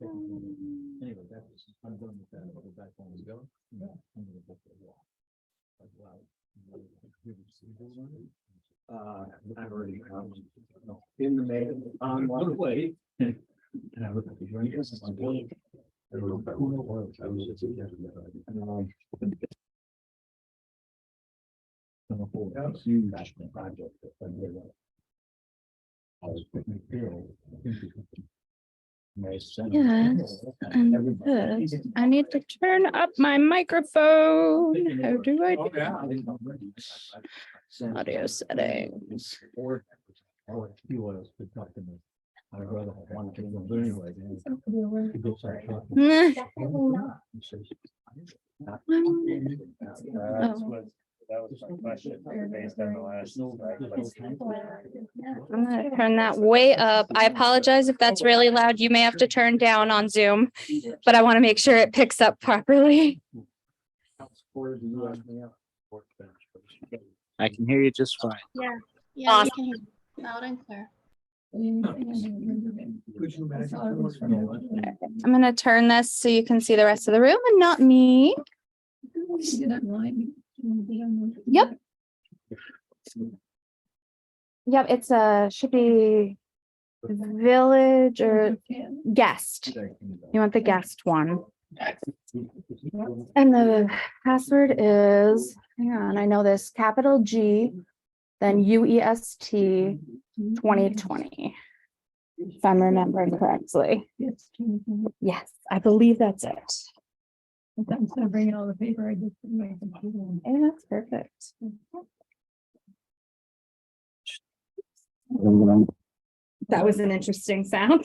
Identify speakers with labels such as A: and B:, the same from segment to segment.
A: Anyway, that was, I'm done with that. I'll go back on the go. Yeah. I'm gonna book the walk.
B: I've already in the mail on one way.
A: And I look at the drinks. Huge project.
C: Yes, and this, I need to turn up my microphone. How do I do that? Audio settings.
A: I'd rather have one thing than anyway.
D: That was my question based on the last.
C: I'm gonna turn that way up. I apologize if that's really loud. You may have to turn down on Zoom, but I want to make sure it picks up properly.
D: I can hear you just fine.
E: Yeah,
C: Awesome.
E: we can hear you loud and clear.
C: I'm gonna turn this so you can see the rest of the room and not me. Yep. Yep, it's should be village or guest. You want the guest one. And the password is, hang on, I know this, capital G, then UEST 2020. If I'm remembering correctly. Yes, I believe that's it.
F: Instead of bringing all the paper, I just.
C: And that's perfect. That was an interesting sound.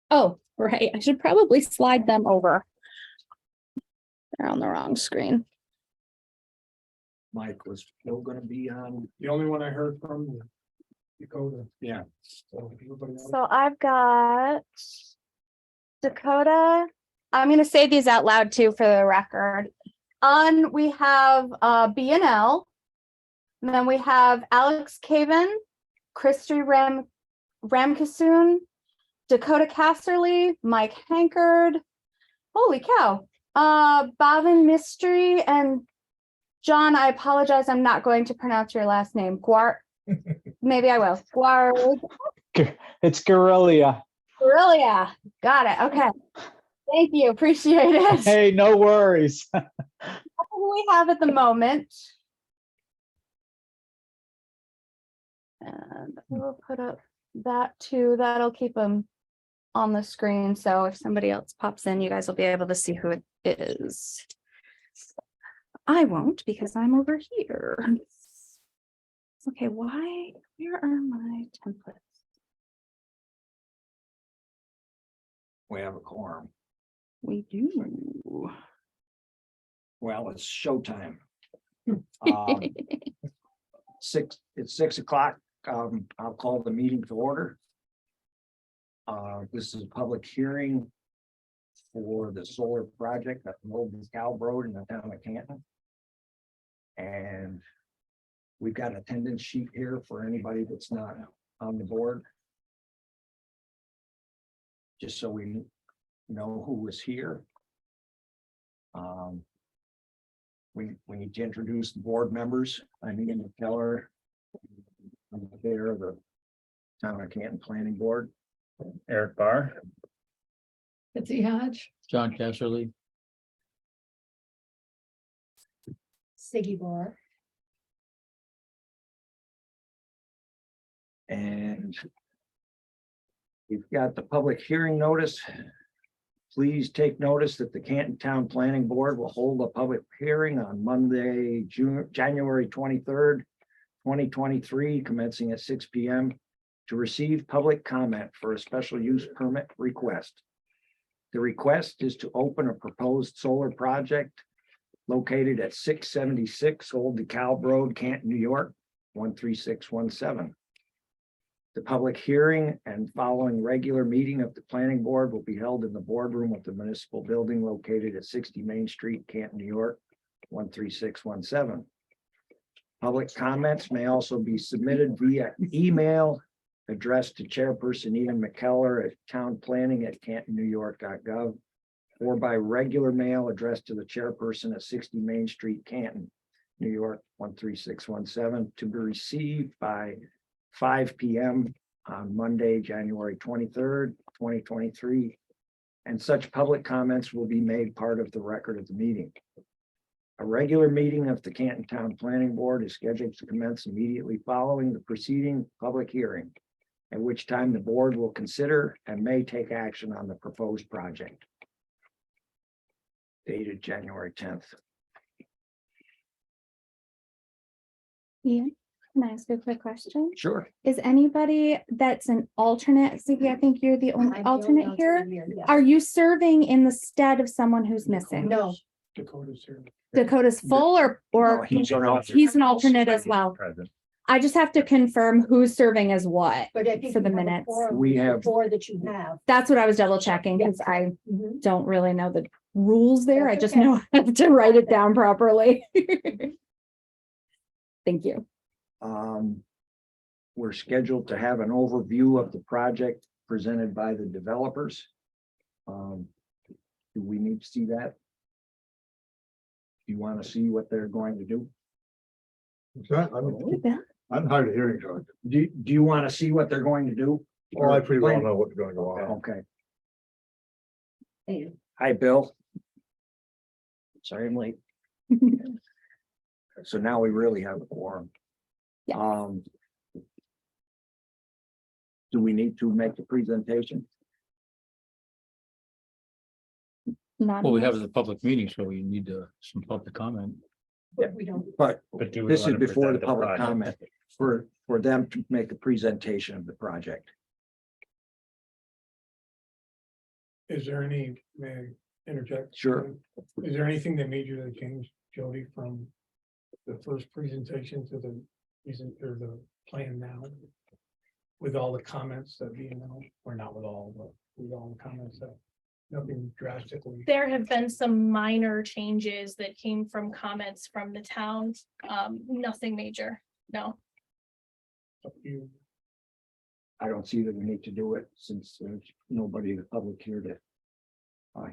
C: Oh, right. I should probably slide them over. They're on the wrong screen.
B: Mike was still gonna be on.
G: The only one I heard from Dakota.
B: Yeah.
G: So everybody else.
C: So I've got Dakota. I'm going to say these out loud too for the record. We have B&L. And then we have Alex Caven, Christy Ramkasoon, Dakota Casserly, Mike Hankard. Holy cow. Bhavin Mystery and John, I apologize. I'm not going to pronounce your last name. Maybe I will.
D: It's Guerrilla.
C: Guerrilla. Got it. Okay. Thank you. Appreciate it.
D: Hey, no worries.
C: That's what we have at the moment. And we'll put up that too. That'll keep them on the screen. So if somebody else pops in, you guys will be able to see who it is. I won't because I'm over here. Okay, where are my templates?
B: We have a quorum.
C: We do.
B: Well, it's showtime. It's 6 o'clock. I'll call the meeting to order. This is a public hearing for the solar project at Old Dekalb Road in the town of Canton. And we've got an attendance sheet here for anybody that's not on the board. Just so we know who was here. We need to introduce the board members. I'm Ian Keller. I'm the chair of the Town of Canton Planning Board.
D: Eric Barr.
F: Betsy Hodge,
A: John Casserly.
F: Siggy Bar.
B: And we've got the public hearing notice. Please take notice that the Canton Town Planning Board will hold a public hearing on Monday, January 23rd, 2023, commencing at 6 p.m. to receive public comment for a special use permit request. The request is to open a proposed solar project located at 676 Old Dekalb Road, Canton, New York, 13617. The public hearing and following regular meeting of the planning board will be held in the boardroom of the municipal building located at 60 Main Street, Canton, New York, 13617. Public comments may also be submitted via email addressed to Chairperson Ian McKellar at townplanning@cantonnewyork.gov, or by regular mail addressed to the chairperson at 60 Main Street, Canton, New York, 13617, to be received by 5 p.m. on Monday, January 23rd, 2023. And such public comments will be made part of the record of the meeting. A regular meeting of the Canton Town Planning Board is scheduled to commence immediately following the preceding public hearing, at which time the board will consider and may take action on the proposed project. Dated January 10th.
C: Ian, can I ask you a quick question?
B: Sure.
C: Is anybody that's an alternate, Ziggy, I think you're the only alternate here. Are you serving in the stead of someone who's missing?
F: No.
G: Dakota's here.
C: Dakota's full or
B: No, he's an alternate.
C: he's an alternate as well?
D: Present.
C: I just have to confirm who's serving as what.
F: But I think
C: For the
F: you have a
C: minutes.
F: quorum
B: We
F: with the
B: have-
F: four that you have.
C: That's what I was double checking because I
F: Mhm.
C: don't really know the rules there. I
F: That's
C: just
F: okay.
C: know I have to write it down properly. Thank you.
B: We're scheduled to have an overview of the project presented by the developers. Do we need to see that? Do you want to see what they're going to do?
H: I'm hard of hearing, George.
B: Do you want to see what they're going to do?
H: Well, I pretty well know what's going to go on.
B: Okay.
F: Hey.
B: Hi, Bill. Sorry I'm late. So now we really have a quorum.
C: Yes.
B: Do we need to make the presentation?
C: Not
A: Well, we have
C: enough.
A: the public meeting, so we need some public comment.
F: But we don't.
B: But
D: But do we
B: this is
D: wanna
B: before the
D: present
B: public
D: project?
B: comment, for them to make a presentation of the project.
G: Is there any, may I interject?
B: Sure.
G: Is there anything that made you change, Jody, from the first presentation to the reason or the plan now? With all the comments that we know, or not with all, but with all the comments that nothing drastically.
E: There have been some minor changes that came from comments from the town. Nothing major, no.
G: You,
B: I don't see that we need to do it since there's nobody in the public here to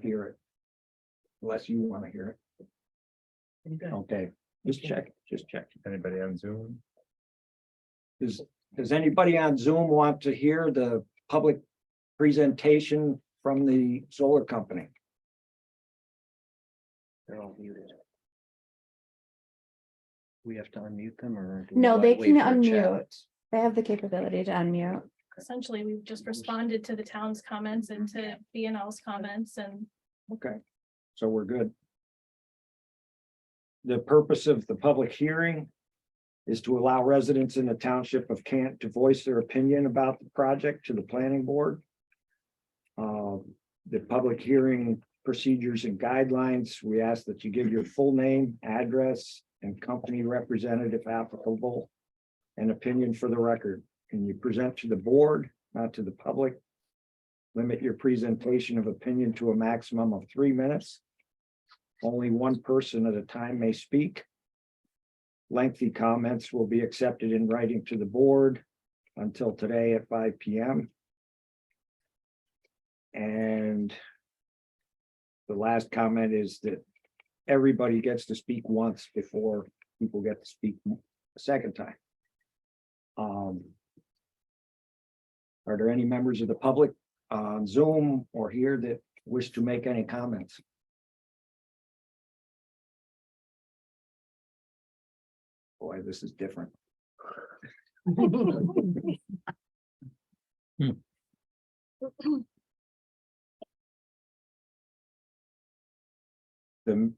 B: hear it. Unless you want to hear it. Okay, just check.
D: Anybody on Zoom?
B: Does anybody on Zoom want to hear the public presentation from the solar company?
I: They're all muted. We have to unmute them or?
C: No, they can unmute. They have the capability to unmute.
E: Essentially, we've just responded to the town's comments and to B&L's comments and
B: Okay, so we're good. The purpose of the public hearing is to allow residents in the township of Canton to voice their opinion about the project to the planning board. The public hearing procedures and guidelines, we ask that you give your full name, address, and company representative applicable, and opinion for the record. Can you present to the board, not to the public? Limit your presentation of opinion to a maximum of 3 minutes. Only one person at a time may speak. Lengthy comments will be accepted in writing to the board until today at 5 p.m. And the last comment is that everybody gets to speak once before people get to speak a second time. Are there any members of the public on Zoom or here that wish to make any comments? Boy, this is different. The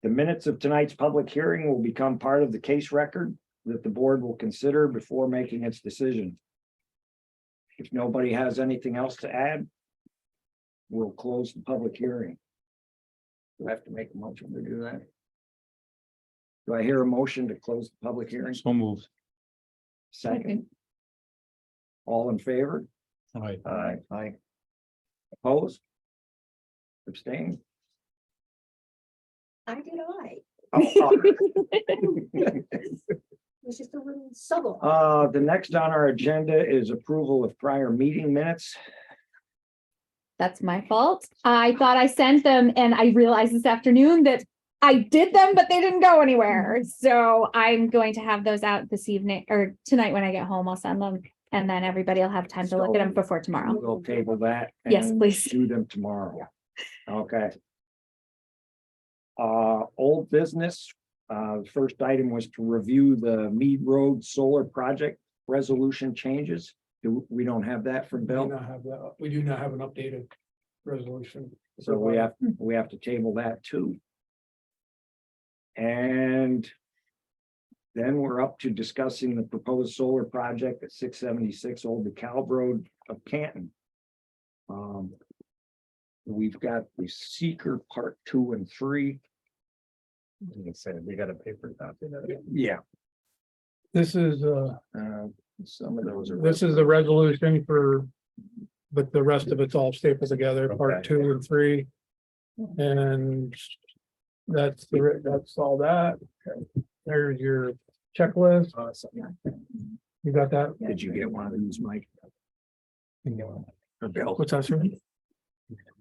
B: minutes of tonight's public hearing will become part of the case record that the board will consider before making its decision. If nobody has anything else to add, we'll close the public hearing. Do I have to make a motion to do that? Do I hear a motion to close the public hearing?
A: So moved.
B: Second. All in favor?
A: All right.
B: Aye. Opposed? Abstain?
F: I did I. It's just a little subtle.
B: The next on our agenda is approval of prior meeting minutes.
C: That's my fault. I thought I sent them and I realized this afternoon that I did them, but they didn't go anywhere. So I'm going to have those out this evening or tonight when I get home. I'll send them and then everybody will have time to look at them before tomorrow.
B: We'll table that.
C: Yes,
B: and
C: please.
B: Do them tomorrow. Okay. Old business, the first item was to review the Mead Road Solar Project resolution changes. We don't have that from
G: We do
B: Bill,
G: not have that. We do not have an updated resolution.
B: so we have to table that too. And then we're up to discussing the proposed solar project at 676 Old Dekalb Road of Canton. We've got the SEQR Part 2 and 3.
D: You said we got a paper copy of it.
B: Yeah.
G: This is,
B: Some of those are.
G: this is the resolution for, but the rest of it's all stapled together, part
D: Okay.
G: 2 and 3. And that's all that. There's your checklist. You got that?
B: Did you get one of these, Mike? Or Bill?
G: What's that, sir?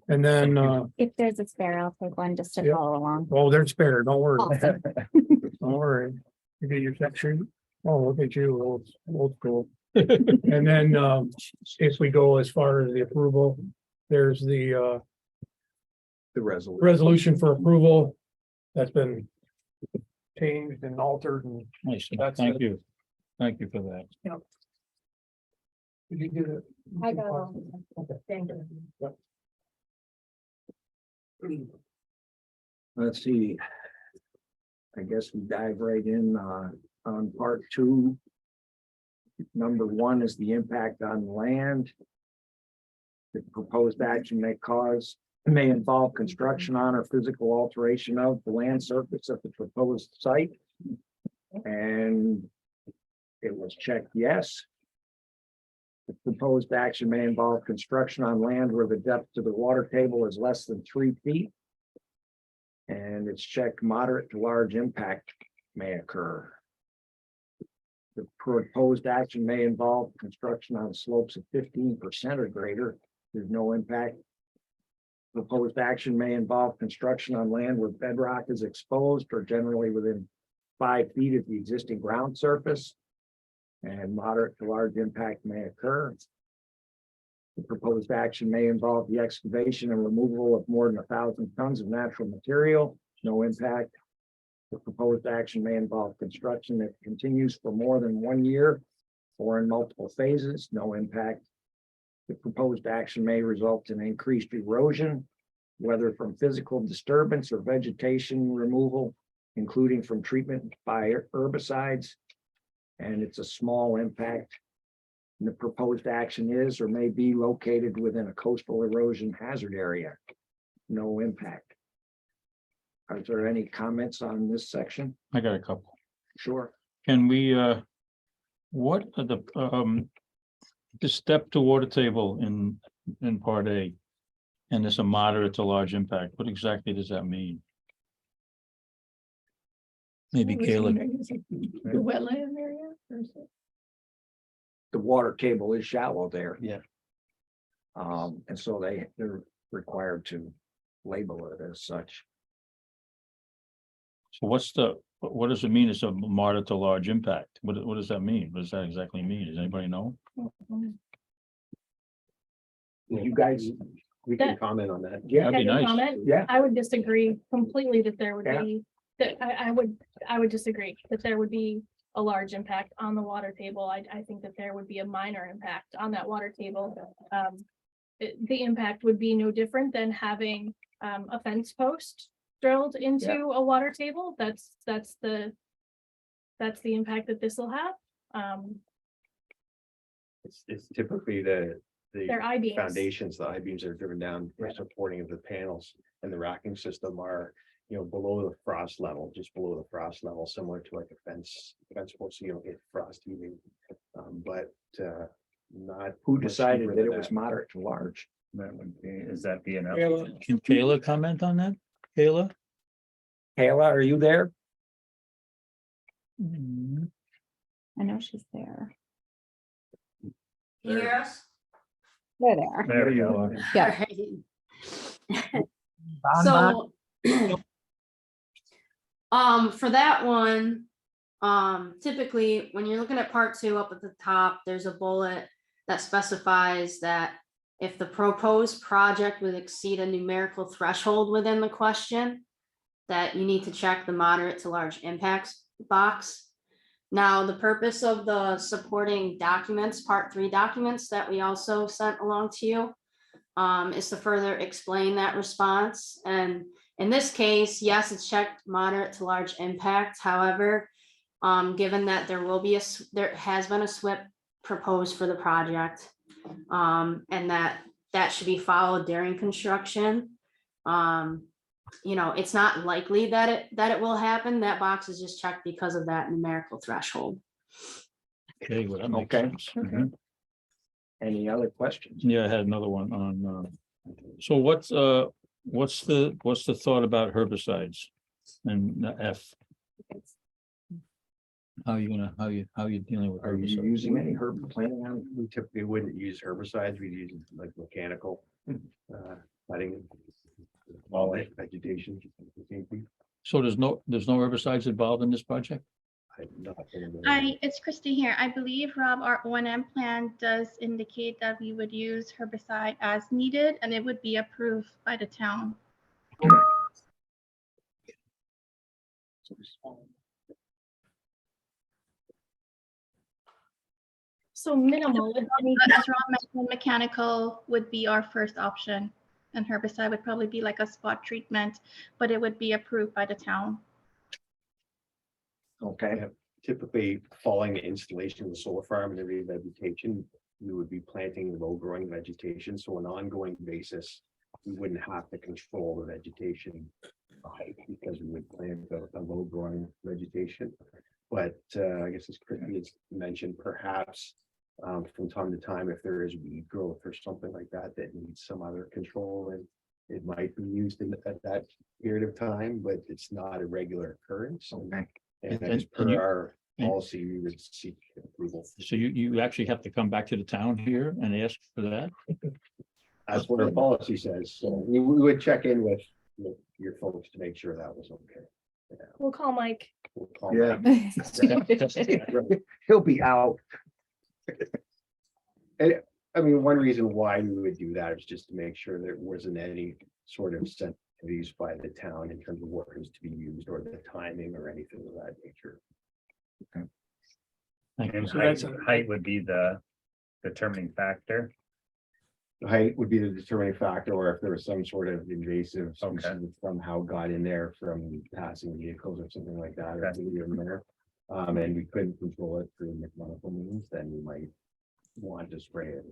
G: And then,
C: If there's a spare, I'll take one just to
G: Yep.
C: follow along.
G: oh, they're spare, don't worry.
C: Awesome.
G: Don't worry. You get your check sheet. Oh, look at you, old school. And then, if we go as far as the approval, there's the,
B: The resolution.
G: resolution for approval. That's been changed and altered and.
A: Nice,
G: That's
A: thank
G: it.
A: you. Thank you for that.
G: Did you get it?
F: I got all.
G: Okay.
F: Thank you.
B: Let's see. I guess we dive right in on part 2. Number 1 is the impact on land. The proposed action may involve construction on or physical alteration of the land surface of the proposed site. And it was checked yes. The proposed action may involve construction on land where the depth to the water table is less than 3 feet. And it's checked moderate to large impact may occur. The proposed action may involve construction on slopes of 15% or greater. There's no impact. Proposed action may involve construction on land where bedrock is exposed or generally within 5 feet of the existing ground surface. And moderate to large impact may occur. The proposed action may involve the excavation and removal of more than 1,000 tons of natural material, no impact. The proposed action may involve construction that continues for more than 1 year or in multiple phases, no impact. The proposed action may result in increased erosion, whether from physical disturbance or vegetation removal, including from treatment by herbicides. And it's a small impact. And the proposed action is or may be located within a coastal erosion hazard area. No impact. Are there any comments on this section?
A: I got a couple.
B: Sure.
A: Can we, what are the step to water table in part A? And it's a moderate to large impact. What exactly does that mean? Maybe Kayla.
E: The wetland area or something?
B: The water table is shallow there.
I: Yeah.
B: And so they're required to label it as such.
A: So what does it mean? It's a moderate to large impact. What does that mean? What does that exactly mean? Does anybody know?
B: You guys,
D: We can comment on that.
B: yeah,
A: That'd be
E: Can I
A: nice.
E: comment?
B: yeah,
E: I would disagree completely that there would
B: Yeah.
E: be, that I would disagree that there would be a large impact on the water table. I think that there would be a minor impact on that water table. The impact would be no different than having a fence post drilled into a water table. That's the impact that this will have.
D: It's typically the
E: They're I-beams.
D: foundations, the I-beams that are driven down for supporting of the panels and the racking system are, below the frost level, just below the frost level, similar to like a fence post, so you don't get frost heaving. But not.
B: who
D: much
B: decided
D: deeper
B: that
D: than
B: it was moderate to large?
D: Is that the
G: Kayla?
A: Can Kayla comment on that? Kayla?
B: Kayla, are you there?
C: I know she's there.
F: Can you hear us?
C: They're there.
A: There you are.
C: Yeah.
F: So, for that one, typically, when you're looking at part two up at the top, there's a bullet that specifies that if the proposed project would exceed a numerical threshold within the question, that you need to check the moderate to large impacts box. Now, the purpose of the supporting documents, part 3 documents that we also sent along to you, is to further explain that response. And in this case, yes, it's checked moderate to large impact. However, given that there has been a SWIP proposed for the project, and that should be followed during construction. It's not likely that it will happen. That box is just checked because of that numerical threshold.
A: Okay, well, that makes
B: Okay.
A: sense. Mhm.
B: Any other questions?
A: Yeah, I had another one on, so what's the thought about herbicides and the F? How you dealing with
B: Are you
A: herbicides?
B: using any herb planning on?
D: We typically wouldn't use herbicides, we'd use like mechanical, cutting. All that vegetation.
A: So there's no herbicides involved in this project?
J: It's Christy here. I believe, Rob, our O&M plan does indicate that we would use herbicide as needed, and it would be approved by the town.
E: So minimal, if any.
J: But as Rob mentioned, mechanical would be our first option, and herbicide would probably be like a spot treatment, but it would be approved by the town.
B: Okay,
D: Yeah. Typically, following the installation of the solar farm and the revegetation, we would be planting low growing vegetation. So on an ongoing basis, we wouldn't have to control the vegetation height because we would plant a low growing vegetation. But I guess as Christy has mentioned, perhaps from time to time, if there is weed growth or something like that that needs some other control, and it might be used at that period of time, but it's not a regular occurrence.
B: okay.
D: And
A: And-
D: as
A: and
D: per
A: you-
D: our policy, we would seek approval.
A: So you actually have to come back to the town here and ask for that?
D: That's what our policy says. So we would check in with your folks to make sure that was okay.
E: We'll call Mike.
D: We'll call
B: Yeah.
D: back.
B: He'll be out.
D: And I mean, one reason why we would do that is just to make sure there wasn't any sort of sensitivities by the town in terms of what is to be used or the timing or anything of that nature.
A: Thank you.
K: And
G: So that's a-
K: height would be the determining factor.
D: The height would be the determining factor, or if there was some sort of invasive
K: Okay.
D: species somehow got in there from passing vehicles or something like that. or
K: Okay.
D: something in there, and we couldn't control it through mechanical means, then we might want to spray it.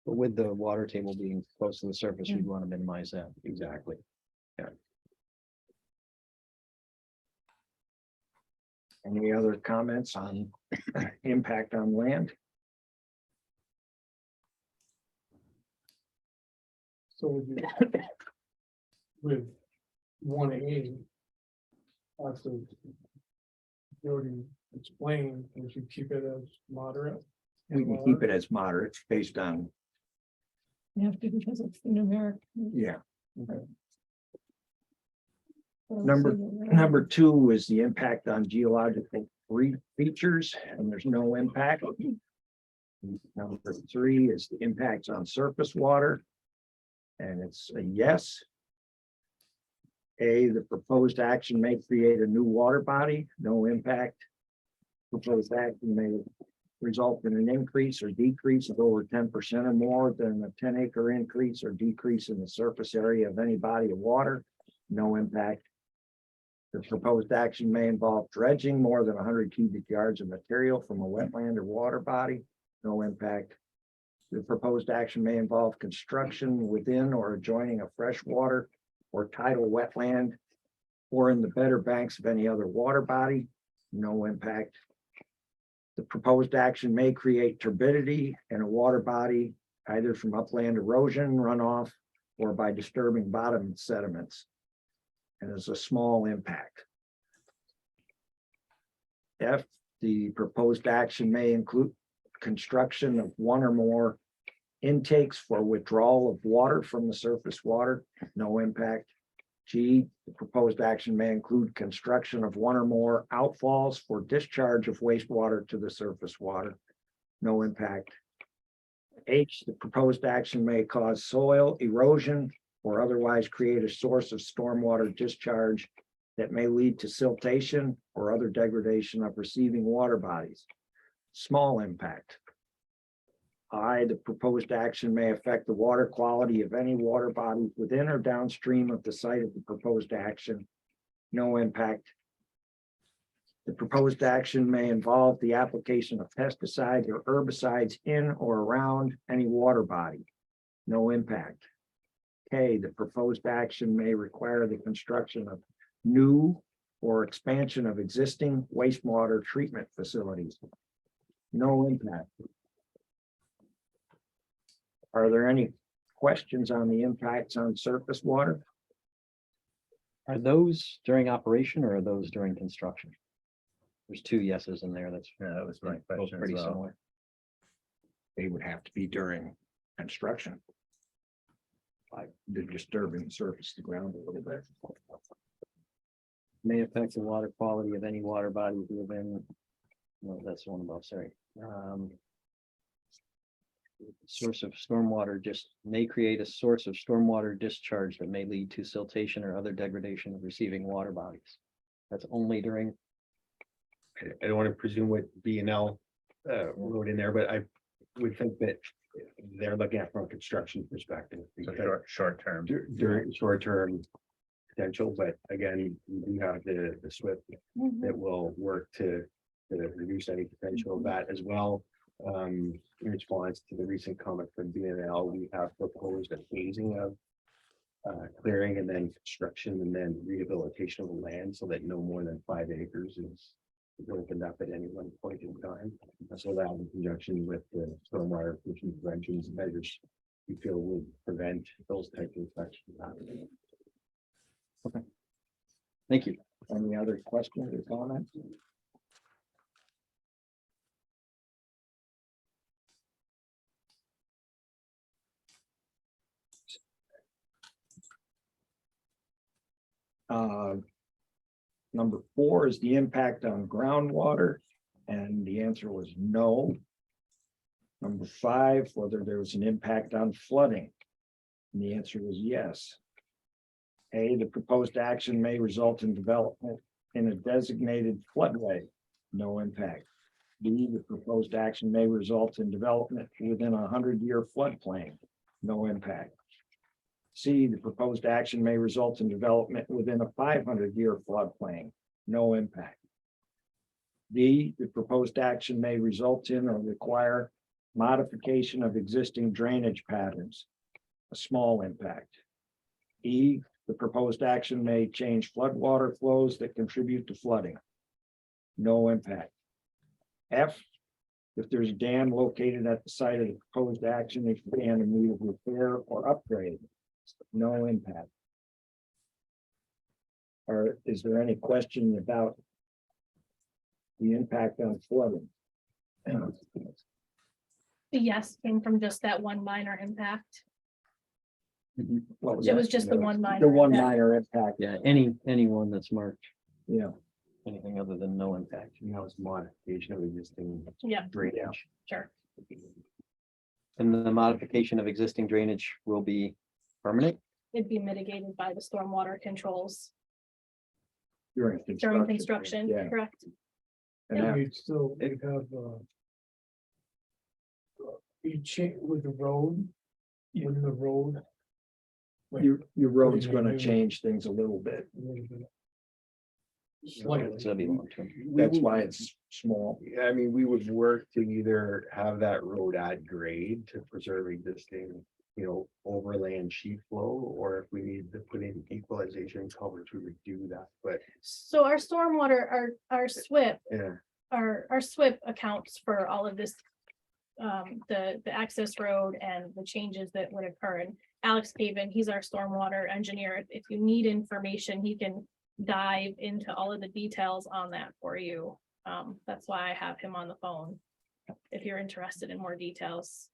I: But with the water table being close to the surface, we'd want to minimize that.
D: Exactly.
B: Any other comments on impact on land?
G: So with 1A, also Jody explained, we should keep it as moderate.
B: We can keep it as moderate based on,
F: You have to because it's the numeric.
B: yeah. Number 2 is the impact on geological features, and there's no impact. Number 3 is the impacts on surface water, and it's a yes. A, the proposed action may create a new water body, no impact. Proposed action may result in an increase or decrease of over 10% or more than a 10-acre increase or decrease in the surface area of any body of water, no impact. The proposed action may involve dredging more than 100 cubic yards of material from a wetland or water body, no impact. The proposed action may involve construction within or adjoining a freshwater or tidal wetland or in the bed or banks of any other water body, no impact. The proposed action may create turbidity in a water body, either from upland erosion runoff or by disturbing bottom sediments. And it's a small impact. F, the proposed action may include construction of one or more intakes for withdrawal of water from the surface water, no impact. G, the proposed action may include construction of one or more outfalls for discharge of wastewater to the surface water, no impact. H, the proposed action may cause soil erosion or otherwise create a source of stormwater discharge that may lead to siltation or other degradation of receiving water bodies. Small impact. I, the proposed action may affect the water quality of any water body within or downstream of the site of the proposed action. No impact. The proposed action may involve the application of pesticides or herbicides in or around any water body. No impact. K, the proposed action may require the construction of new or expansion of existing wastewater treatment facilities. No impact. Are there any questions on the impacts on surface water?
I: Are those during operation or are those during construction? There's two yeses in there. That's
K: Yeah, that was my
I: both
K: question as
I: pretty
K: well.
I: similar.
B: They would have to be during construction. Like they're disturbing the surface of the ground a little bit.
I: May affect the water quality of any water body within. No, that's the one above, sorry. Source of stormwater just may create a source of stormwater discharge that may lead to siltation or other degradation of receiving water bodies. That's only during.
D: I don't want to presume what B and L wrote in there, but I would think that they're looking at from a construction perspective.
K: So
D: because
K: short term.
D: During short-term potential, but again, we do have the SWIP that will work to reduce any potential of that as well. In response to the recent comment from BNL, we have proposed a phasing of clearing and then construction and then rehabilitation of the land so that no more than 5 acres is opened up at any one point in time. So that in conjunction with the stormwater pollution prevention measures, we feel will prevent those types of infections happening.
I: Thank you.
B: Any other questions or comments? Number 4 is the impact on groundwater, and the answer was no. Number 5, whether there was an impact on flooding, and the answer was yes. A, the proposed action may result in development in a designated floodway, no impact. B, the proposed action may result in development within a 100-year floodplain, no impact. C, the proposed action may result in development within a 500-year floodplain, no impact. D, the proposed action may result in or require modification of existing drainage patterns, a small impact. E, the proposed action may change floodwater flows that contribute to flooding, no impact. F, if there's a dam located at the site of the proposed action, it can be in need of repair or upgrade, no impact. Or is there any question about the impact on flooding?
E: The yes came from just that one minor impact.
B: What was
E: It
B: that?
E: was just the one minor.
B: The one
E: impact.
B: minor impact,
I: Yeah, anyone that's marked,
B: yeah.
I: anything other than no impact.
D: And that was modification of existing
E: Yeah,
D: drainage.
E: sure.
I: And the modification of existing drainage will be permanent.
E: It'd be mitigated by the stormwater controls
B: During
E: during construction,
B: Yeah.
E: correct?
B: And
E: Yeah.
B: that-
G: You'd still, you'd have, you change with the road, in the road. like,
B: your road's
G: putting a
B: gonna
G: new-
B: change things a little bit.
G: a little bit.
I: So
G: Slightly.
I: that'll be long term.
B: That's why it's small.
D: Yeah, I mean, we would work to either have that road at grade to preserve existing, overland sheet flow, or if we need to put in equalization coverage, we would do that, but
E: So our stormwater, our SWIP,
D: yeah.
E: our SWIP accounts for all of this. The access road and the changes that would occur, and Alex Caven, he's our stormwater engineer. If you need information, he can dive into all of the details on that for you. That's why I have him on the phone. If you're interested in more details.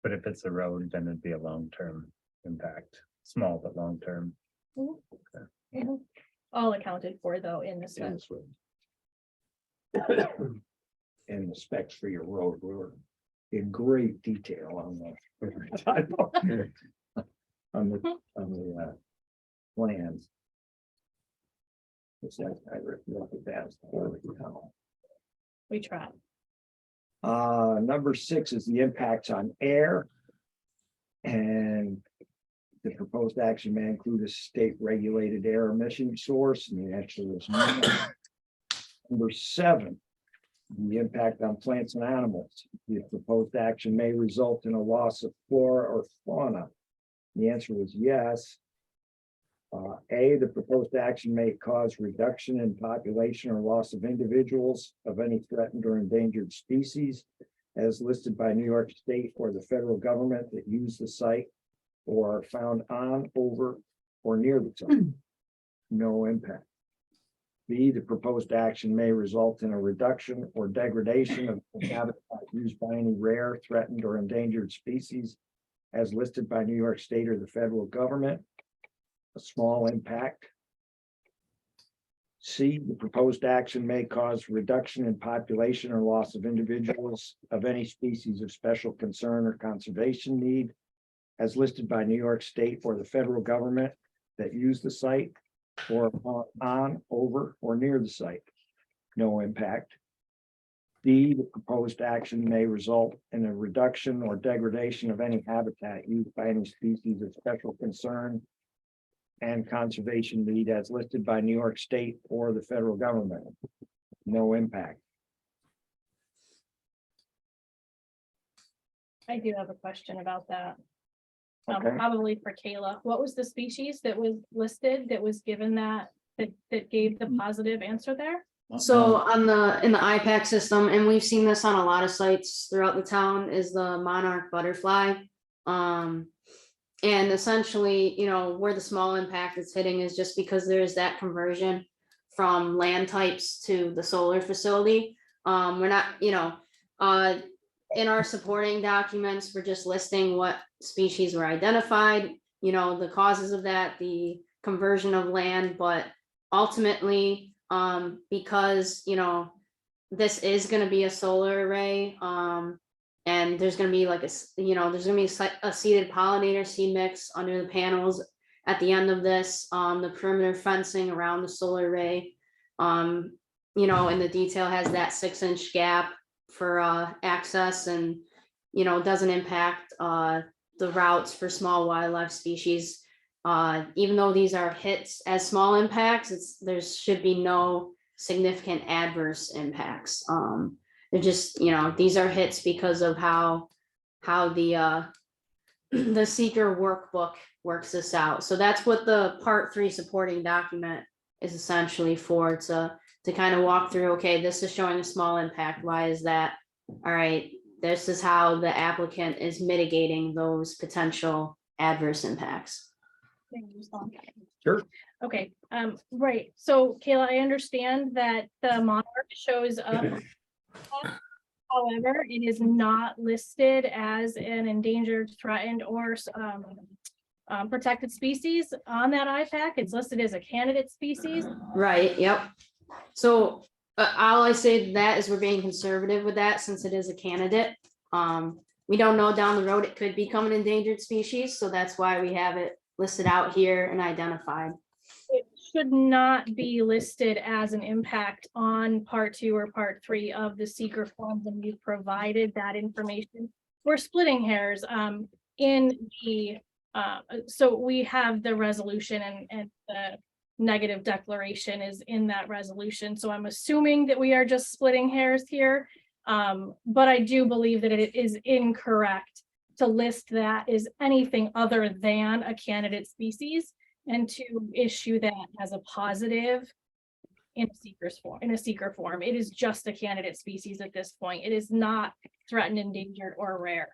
K: But if it's a road, then it'd be a long-term impact, small but long-term.
E: Mhm. All accounted for though in the spec.
B: And the specs for your road were in great detail on the plans. Look at that.
E: We try.
B: Number 6 is the impacts on air. And the proposed action may include a state regulated air emission source, and the answer is no. Number 7, the impact on plants and animals. The proposed action may result in a loss of flora or fauna. The answer was yes. A, the proposed action may cause reduction in population or loss of individuals of any threatened or endangered species as listed by New York State or the federal government that use the site or are found on, over, or near the site. No impact. B, the proposed action may result in a reduction or degradation of the habitat used by any rare, threatened, or endangered species as listed by New York State or the federal government. A small impact. C, the proposed action may cause reduction in population or loss of individuals of any species of special concern or conservation need as listed by New York State or the federal government that use the site or on, over, or near the site. No impact. D, the proposed action may result in a reduction or degradation of any habitat used by any species of special concern and conservation need as listed by New York State or the federal government. No impact.
E: I do have a question about that.
B: Okay.
E: Probably for Kayla. What was the species that was listed that was given that gave the positive answer there?
F: So in the IPAC system, and we've seen this on a lot of sites throughout the town, is the monarch butterfly. And essentially, where the small impact is hitting is just because there's that conversion from land types to the solar facility. We're not, in our supporting documents, we're just listing what species were identified, the causes of that, the conversion of land, but ultimately, because, this is going to be a solar array, and there's going to be like there's going to be a seeded pollinator seed mix under the panels at the end of this, the perimeter fencing around the solar array, and the detail has that 6-inch gap for access, and doesn't impact the routes for small wildlife species. Even though these are hits as small impacts, there should be no significant adverse impacts. They're just, these are hits because of how the SEQR workbook works this out. So that's what the Part 3 supporting document is essentially for, to kind of walk through, okay, this is showing a small impact. Why is that? All right, this is how the applicant is mitigating those potential adverse impacts.
B: Sure.
E: Okay, right. So Kayla, I understand that the monarch shows up. However, it is not listed as an endangered, threatened, or protected species on that IPAC. It's listed as a candidate species.
F: Right, yep. So all I say to that is we're being conservative with that since it is a candidate. We don't know down the road, it could become an endangered species. So that's why we have it listed out here and identified.
E: It should not be listed as an impact on Part 2 or Part 3 of the SEQR forms, and we've provided that information. We're splitting hairs in the so we have the resolution, and the negative declaration is in that resolution. So I'm assuming that we are just splitting hairs here, but I do believe that it is incorrect to list that as anything other than a candidate species, and to issue that as a positive in a SEQR form. It is just a candidate species at this point. It is not threatened, endangered, or rare.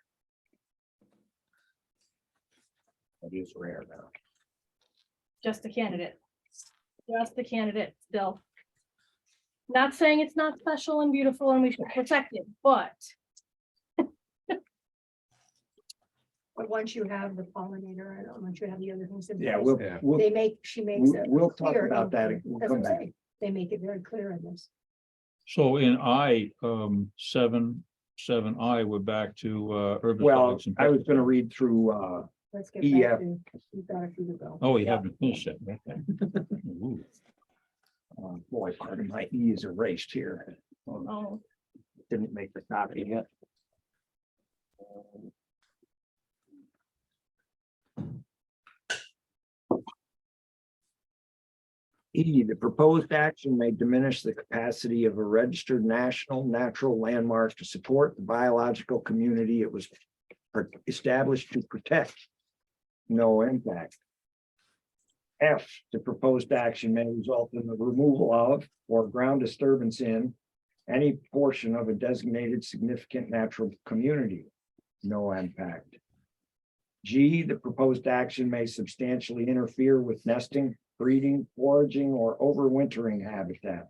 B: It is rare now.
E: Just a candidate. Just the candidate still. Not saying it's not special and beautiful and we should protect it, but
L: But once you have the pollinator, I don't, once you have the other things. in
B: Yeah,
L: place, she makes it.
B: we'll talk
L: clear
B: about
L: in-
B: that. We'll
L: that's
B: come
L: what I'm
B: back.
L: saying. They make it very clear in this.
A: So in I, 7I, we're back to
B: Well,
A: herbicides. and
B: I was gonna
A: pesticides.
B: read through,
L: Let's get
B: EF.
L: back to, we've got a few to go.
A: Oh, you haven't finished it. Okay. Ooh.
B: boy, part of my E is erased here.
E: oh,
B: Didn't make the copy yet. E, the proposed action may diminish the capacity of a registered national natural landmark to support the biological community it was established to protect. No impact. F, the proposed action may result in the removal of or ground disturbance in any portion of a designated significant natural community. No impact. G, the proposed action may substantially interfere with nesting, breeding, foraging, or overwintering habitat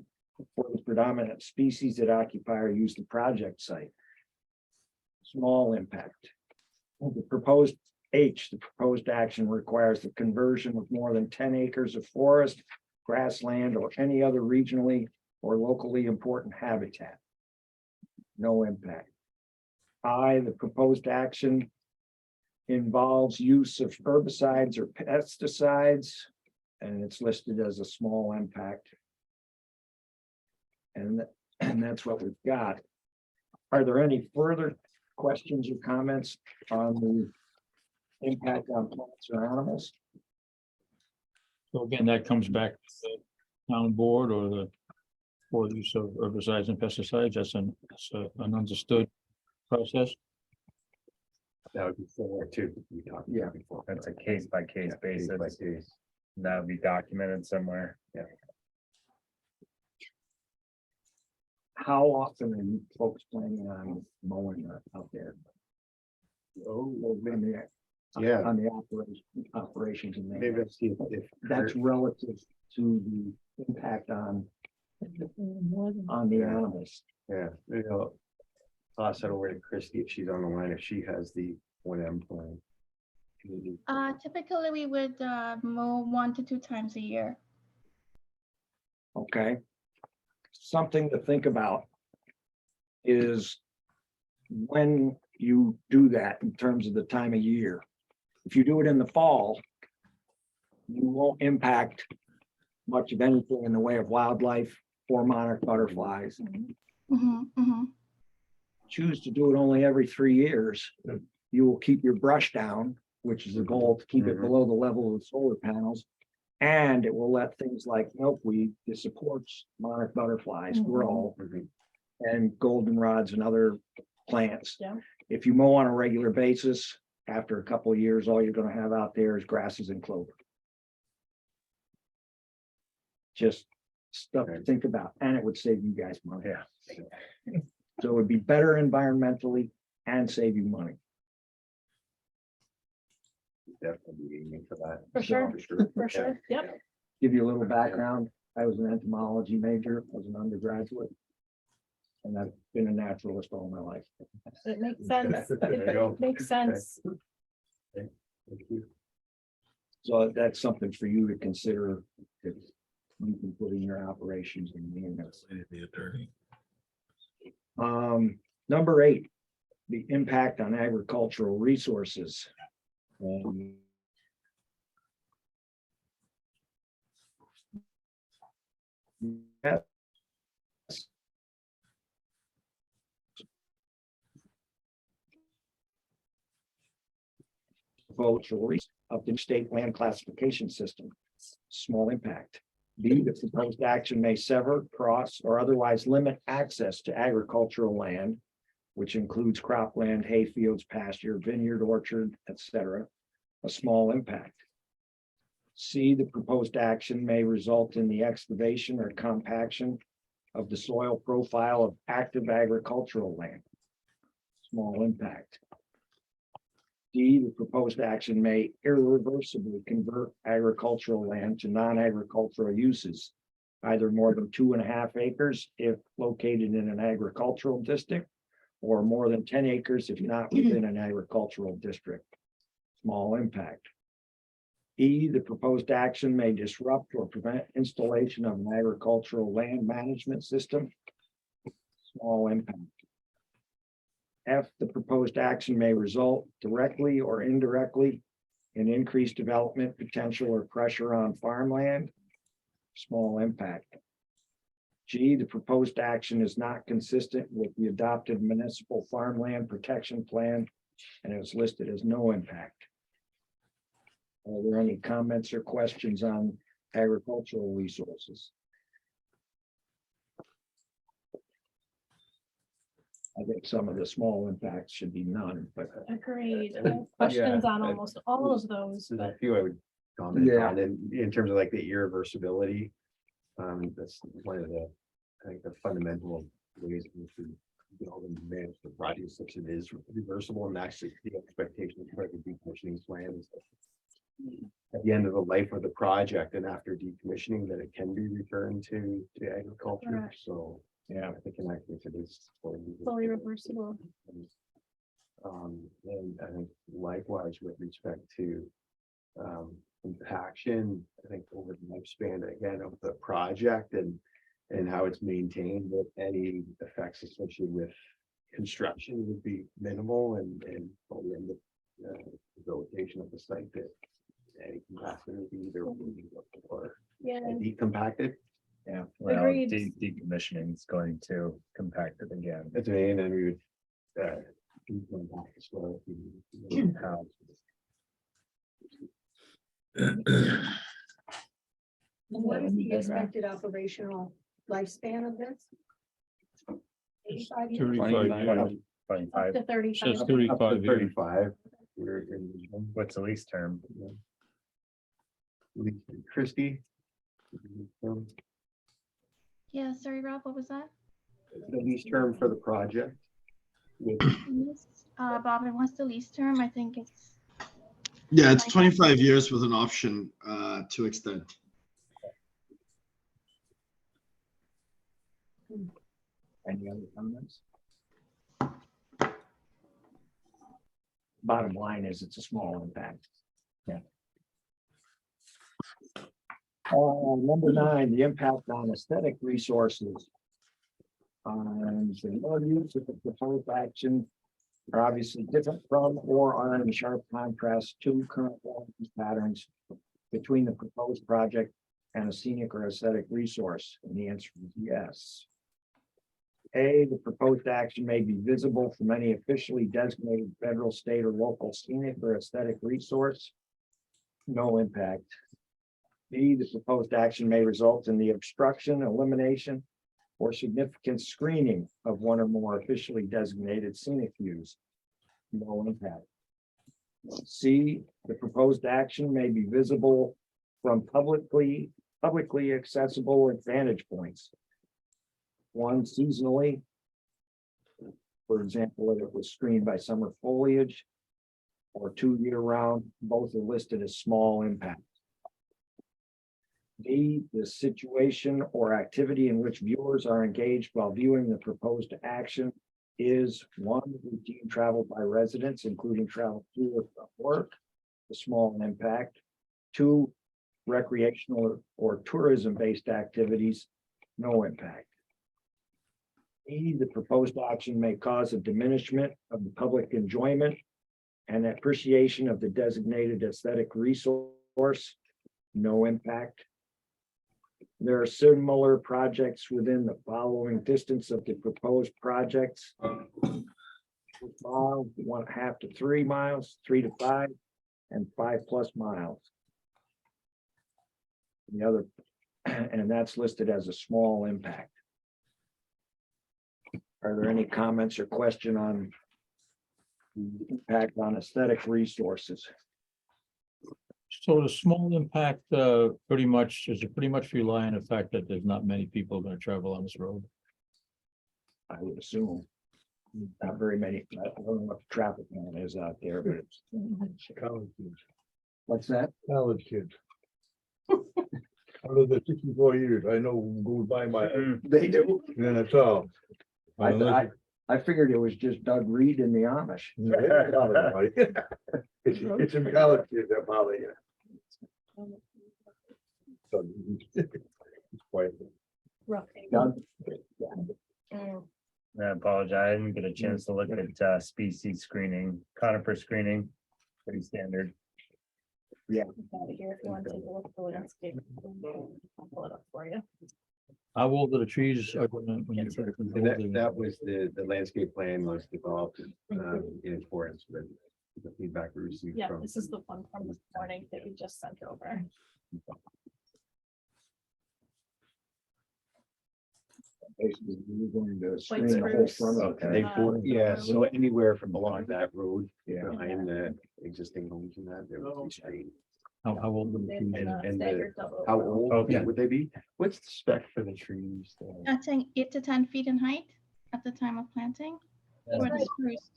B: for the predominant species that occupy or use the project site. Small impact. The proposed H, the proposed action requires the conversion of more than 10 acres of forest, grassland, or any other regionally or locally important habitat. No impact. I, the proposed action involves use of herbicides or pesticides, and it's listed as a small impact. And that's what we've got. Are there any further questions or comments on the impact on plants or animals?
A: So again, that comes back to the town board or the use of herbicides and pesticides. That's an understood process.
D: That would be similar to, we talked
B: Yeah.
D: about before.
K: That's a case by case
D: Case by
K: basis.
D: case.
K: That would be documented somewhere.
B: How often are you folks planning on mowing out there?
D: Oh,
B: Well, maybe
D: yeah,
B: on the operations and
D: maybe
B: maintenance.
D: let's see if.
B: That's relative to the impact on the animals.
D: Yeah, maybe I'll toss it over to Christie if she's on the line, if she has the 1M plan.
J: Typically, we would mow 1 to 2 times a year.
B: Okay. Something to think about is when you do that in terms of the time of year. If you do it in the fall, you won't impact much of anything in the way of wildlife or monarch butterflies. Choose to do it only every 3 years, you will keep your brush down, which is the goal, to keep it below the level of the solar panels. And it will let things like milkweed, that supports monarch butterflies, grow, and goldenrods and other plants.
E: Yeah.
B: If you mow on a regular basis, after a couple of years, all you're gonna have out there is grasses and clover. Just stuff to think about, and it would save you guys money.
K: Yeah.
B: So it would be better environmentally and save you money.
D: Definitely be aiming for that.
E: For sure. for
D: Yeah.
E: sure, yep.
B: Give you a little background. I was an entomology major, was an undergraduate. And I've been a naturalist all my life.
E: It makes sense.
D: There you go.
E: It makes sense.
D: Thank you.
B: So that's something for you to consider. If you can put in your operations and maintenance. Number 8, the impact on agricultural resources. Yeah. Agricultural of the state land classification system. Small impact. B, the proposed action may sever, cross, or otherwise limit access to agricultural land, which includes cropland, hayfields, pasture, vineyard, orchard, etc. A small impact. C, the proposed action may result in the excavation or compaction of the soil profile of active agricultural land. Small impact. D, the proposed action may irreversibly convert agricultural land to non-agricultural uses. either more than 2.5 acres if located in an agricultural district, or more than 10 acres if not within an agricultural district. Small impact. E, the proposed action may disrupt or prevent installation of an agricultural land management system. Small impact. F, the proposed action may result directly or indirectly in increased development potential or pressure on farmland. Small impact. G, the proposed action is not consistent with the adopted municipal farmland protection plan and is listed as no impact. Are there any comments or questions on agricultural resources? I think some of the small impacts should be none, but
E: Agreed. I have Questions on almost all of those,
D: There's a
E: but
D: few I would comment
B: Yeah.
D: on, in terms of like the irreversibility. That's one of the, I think, the fundamental ways in which we build and manage the project, such as it is reversible, and actually the expectation for the decommissioning plans. At the end of the life of the project and after decommissioning, that it can be returned to agriculture.
E: Correct.
D: So,
B: yeah,
D: I think in that case it is
E: fully reversible.
D: And I think likewise with respect to compaction, I think over the lifespan again of the project and how it's maintained, that any effects associated with construction would be minimal and by the end of the rotation of the site, that any compaction would be either removed or
E: Yeah,
D: decompacted.
B: yeah.
K: Well,
E: Agreed.
K: decommissioning is going to compact it again.
D: That's right, and then we would decompact as well.
L: What is the expected operational lifespan of this? 85 years?
A: 35,
K: 25.
E: up to 35.
A: says
D: Up to
A: 35 here.
D: 35. We're in this one.
K: What's the lease term?
D: Christie?
J: Yeah, sorry, Rob, what was that?
D: The lease term for the project. With
J: Bob, and what's the lease term? I think it's,
M: Yeah, it's 25 years with an option to extend.
B: Any other comments? Bottom line is it's a small impact. Yeah. Number 9, the impact on aesthetic resources. The other use of the proposed action are obviously different from or are in sharp contrast to current land use patterns between the proposed project and a scenic or aesthetic resource. And the answer is yes. A, the proposed action may be visible from any officially designated federal, state, or local scenic or aesthetic resource. No impact. B, the proposed action may result in the obstruction, elimination, or significant screening of one or more officially designated scenic views. No impact. C, the proposed action may be visible from publicly accessible vantage points. 1, seasonally. For example, if it was screened by summer foliage, or 2, year round, both are listed as small impact. D, the situation or activity in which viewers are engaged while viewing the proposed action is 1, routine travel by residents, including travel to or from work, a small impact. 2, recreational or tourism-based activities, no impact. E, the proposed action may cause a diminishment of the public enjoyment and appreciation of the designated aesthetic resource, no impact. There are similar projects within the following distance of the proposed projects. 1.5 to 3 miles, 3 to 5, and 5+ miles. The other, and that's listed as a small impact. Are there any comments or question on the impact on aesthetic resources?
A: So the small impact, pretty much, does it pretty much rely on the fact that there's not many people going to travel on this road?
B: I would assume. Not very many. I don't know what the traffic count is out there, but it's.
H: College kids.
B: What's that?
H: College kids. Under the 64 years, I know who goes by my,
B: They do.
H: yeah, that's all.
B: I figured it was just Doug Reed and the Amish.
H: It's in college kids that bother you. So, it's quite.
E: Rough.
B: Doug?
K: I apologize, I didn't get a chance to look at species screening, conifer screening, pretty standard.
E: Got it here if you want to take a look at the landscape. I'll pull it up for you.
A: How old are the trees? Are gonna- when you start
D: And
A: building?
D: that was the landscape plan was developed in accordance with the feedback we received
E: Yeah,
D: from.
E: this is the one from this morning that we just sent over.
B: Basically, we're going to
E: White
B: screen the whole
E: spruce.
B: front of
D: They
B: it.
D: for, yeah, so anywhere from along that road,
B: Yeah.
D: behind the existing homes and that, there would be screened.
A: How old are the
E: They've
A: trees?
E: been,
D: and the-
E: staggered double.
D: How old
K: Okay.
D: would they be? What's the spec for the trees?
J: That's saying 8 to 10 feet in height at the time of planting. For the spruce.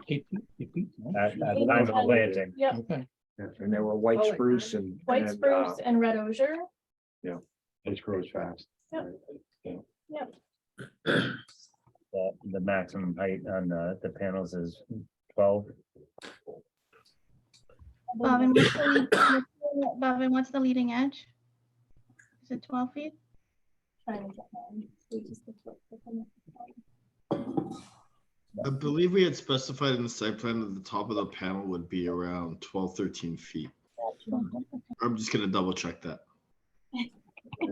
A: Eight feet, no?
K: At time of planting.
E: Yep,
A: Okay.
B: And there were white
L: Oh,
B: spruce and.
E: white
B: and,
E: spruce and red osier.
D: It grows fast.
E: Yep.
K: The maximum height on the panels is 12.
J: Bobbin, Bobbin, what's the leading edge? Is it 12 feet?
E: Trying to get mine. We just looked up the-
M: I believe we had specified in the site plan that the top of the panel would be around 12, 13 feet. I'm just gonna double check that.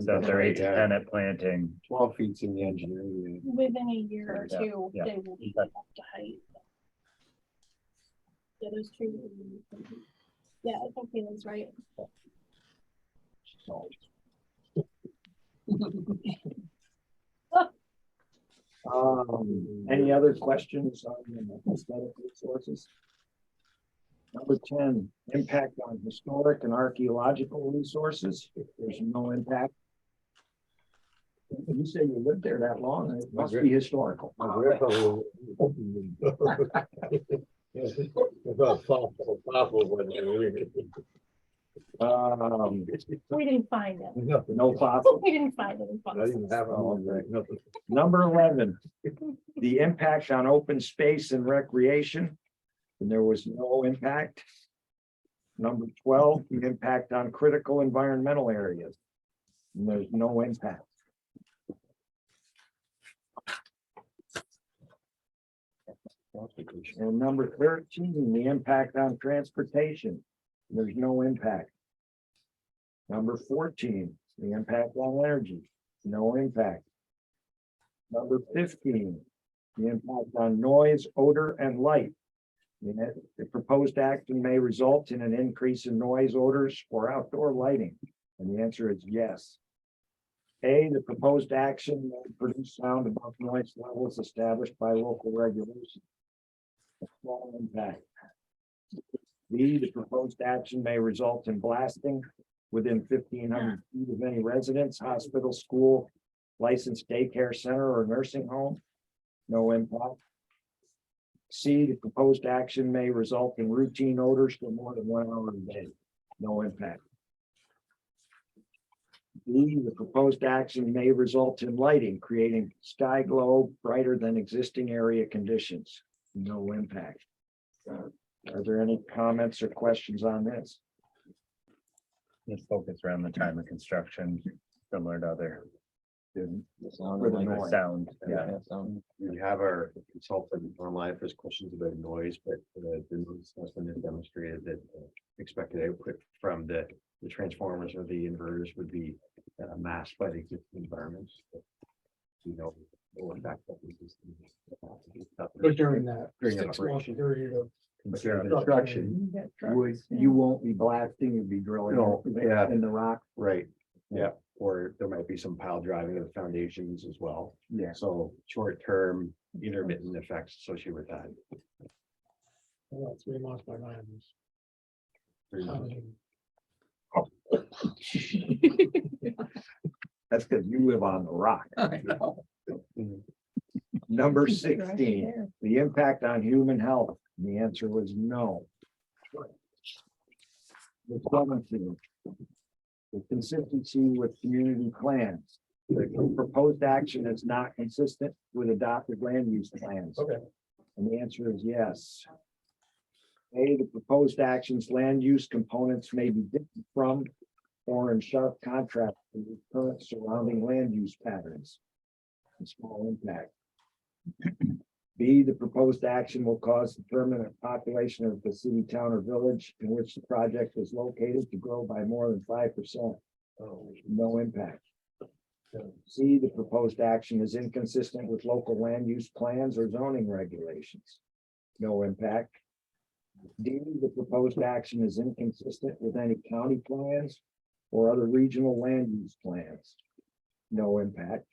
K: So if they're 8 to 10 at planting.
D: 12 feet in the engineering. unit.
E: Within a year or
K: Yeah,
E: two,
K: yeah.
E: they will be up to height. Yeah, those trees. Yeah, I think Keelan's right.
B: Any other questions on the aesthetic resources? Number 10, impact on historic and archaeological resources. If there's no impact. You say you lived there that long, it must be historical.
H: My grandfather was- It's all fossil when they were in it.
E: We didn't find it.
H: Nothing.
B: No fossil.
E: We didn't find it.
H: I didn't have it all day, nothing.
B: Number 11, the impact on open space and recreation. And there was no impact. Number 12, the impact on critical environmental areas. And there's no impact. And number 13, the impact on transportation. There's no impact. Number 14, the impact on energy, no impact. Number 15, the impact on noise, odor, and light. The proposed action may result in an increase in noise, odors, or outdoor lighting. And the answer is yes. A, the proposed action will produce sound above noise levels established by local regulations. A small impact. B, the proposed action may result in blasting within 1,500 feet of any residence, hospital, school, licensed daycare center, or nursing home. No impact. C, the proposed action may result in routine odors for more than 1 hour a day. No impact. D, the proposed action may result in lighting, creating sky glow brighter than existing area conditions. No impact. Are there any comments or questions on this?
K: Just focus around the time of construction, similar to other.
B: For the noise.
K: Sound, yeah.
D: We have our consultant online if there's questions about noise, but the noise assessment has demonstrated that expected output from the transformers or the inverters would be masked by the existing environments. You know, no impact of the existing.
G: But during that
D: During
G: 6 month
D: operation.
G: period of
D: But during construction,
B: You won't be blasting, you'll be drilling
D: No, yeah.
B: in the rock.
D: right, yeah, or there might be some pile driving of the foundations as well.
B: Yeah.
D: So short-term intermittent effects associated with that.
G: about 3 months by my hands.
B: That's because you live on the rock. Number 16, the impact on human health. The answer was no. The 17, The consistency with community plans. The proposed action is not consistent with adopted land use plans.
D: Okay.
B: And the answer is yes. A, the proposed actions land use components may be different from or in sharp contrast with current surrounding land use patterns. And small impact. B, the proposed action will cause the permanent population of the city, town, or village in which the project is located to grow by more than 5%. No impact. C, the proposed action is inconsistent with local land use plans or zoning regulations. No impact. D, the proposed action is inconsistent with any county plans or other regional land use plans. No impact.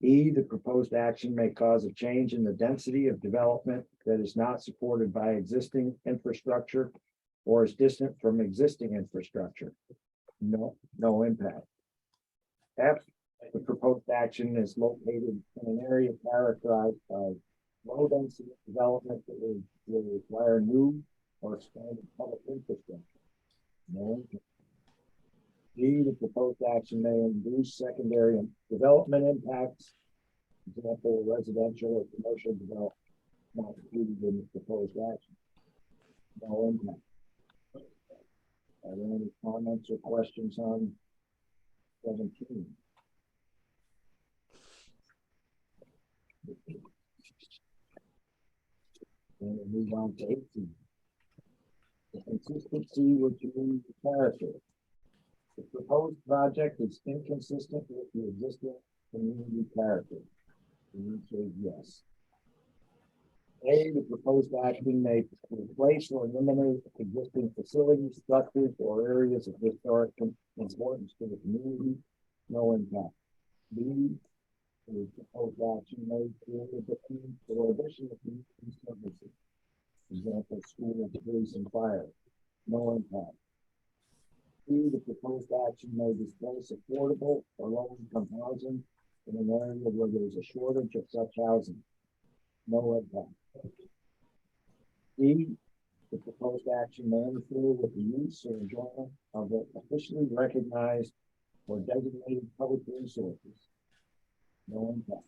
B: E, the proposed action may cause a change in the density of development that is not supported by existing infrastructure or is distant from existing infrastructure. No impact. F, the proposed action is located in an area characterized by low density development that will require new or expanded public infrastructure. No impact. G, the proposed action may induce secondary development impacts. Example, residential or commercial development not included in the proposed action. No impact. Are there any comments or questions on 17? And we'll move on to 18. The consistency with community character. The proposed project is inconsistent with the existing community character. The answer is yes. A, the proposed action may replace or eliminate existing facilities, structures, or areas of historic importance to the community. No impact. B, the proposed action may create a different or addition of community services. Example, school, police, and fire. No impact. C, the proposed action may displace affordable or low-income housing in an area where there is a shortage of such housing. No impact. D, the proposed action may interfere with the use or enjoyment of the officially recognized or designated public resources. No impact.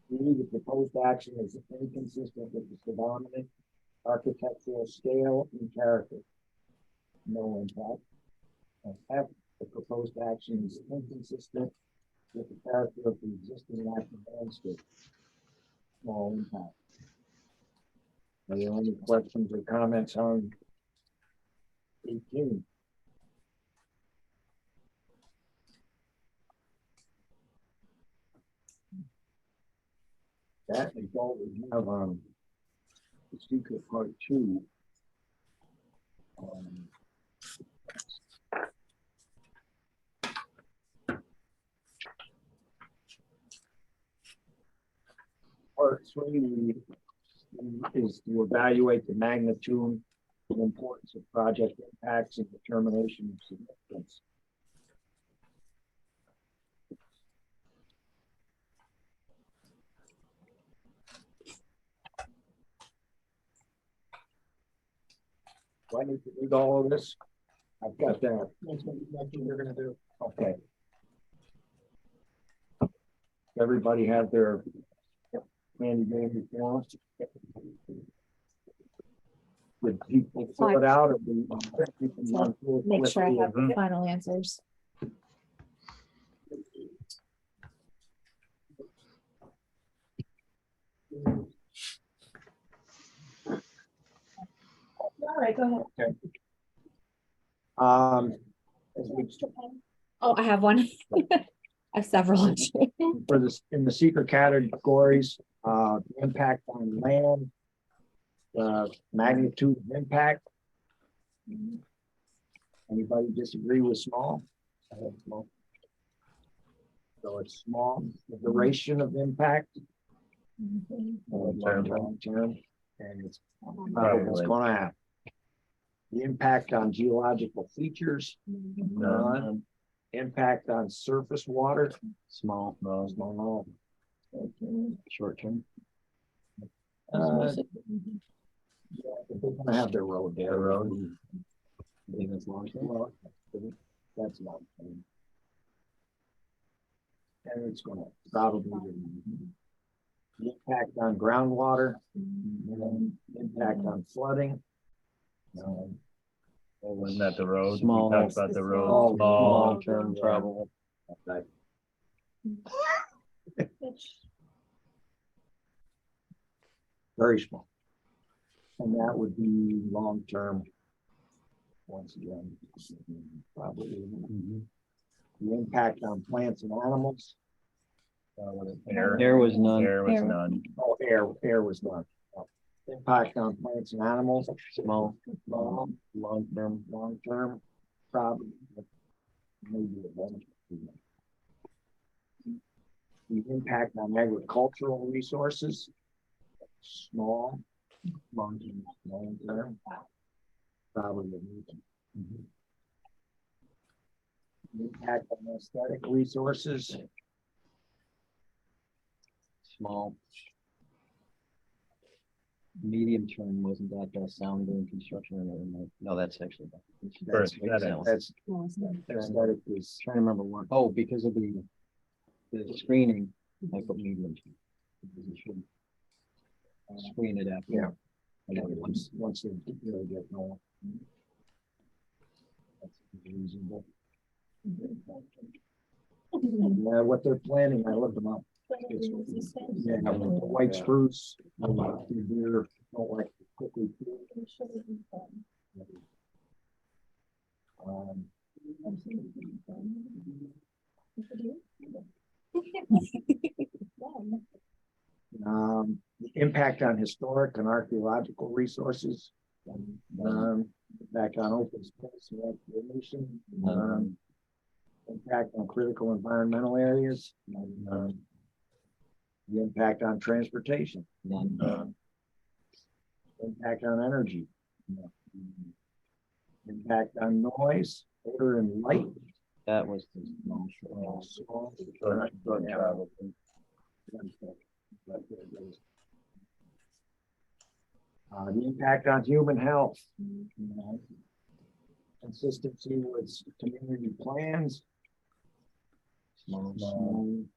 B: D, the proposed action is inconsistent with the predominant architectural scale and character. No impact. And F, the proposed action is inconsistent with the character of the existing natural landscape. Small impact. Are there any questions or comments on 18? That is all we have on the SEQR Part II. Part 3 is to evaluate the magnitude and importance of project impacts and determination of significance. Do I need to read all of this? I've got that. That's what we're gonna do. Okay. Everybody have their handy dandy forms. Would people fill it out or do you can run through it
C: Make sure I have
B: quickly?
C: the final answers.
L: All right, go ahead.
B: As we
C: Oh, I have one. I have several. actually.
B: for this in the secret categories, impact on land, magnitude of impact. Anybody disagree with small? I have small. So it's small. The duration of impact. Long term, and it's probably what's going to happen. The impact on geological features. None. Impact on surface water.
I: Small,
B: Small.
I: short term.
B: Yeah, they're gonna have their road there.
I: Their road. I think that's long term.
B: Well, That's not. And it's gonna probably the impact on groundwater, impact on flooding.
K: Wasn't that the road? We
I: Small.
K: talked about the road.
B: Small.
K: Small.
I: Long-term travel.
B: Very small. And that would be long-term. Once again, probably the impact on plants and animals.
K: Air.
I: There was none.
K: There was none.
B: Oh, air was none. Impact on plants and animals, small, long-term, probably. Maybe a benefit. The impact on agricultural resources, small, long-term, probably a medium. The impact on aesthetic resources,
I: Small. Medium term, wasn't that the sound during construction? No, that's actually.
K: First,
B: that's aesthetic is.
I: Trying to remember what, oh, because of the screening, I put medium. Because it should Screen it after.
B: Yeah. Once they really get going. That's reasonable. Yeah, what they're planning, I looked them up. Yeah, the white spruce, deer don't like to quickly. The impact on historic and archaeological resources, impact on open space and recreation, impact on critical environmental areas, the impact on transportation, impact on energy, impact on noise, odor, and light.
I: That was the
B: the impact on human health, consistency with community plans, long-term,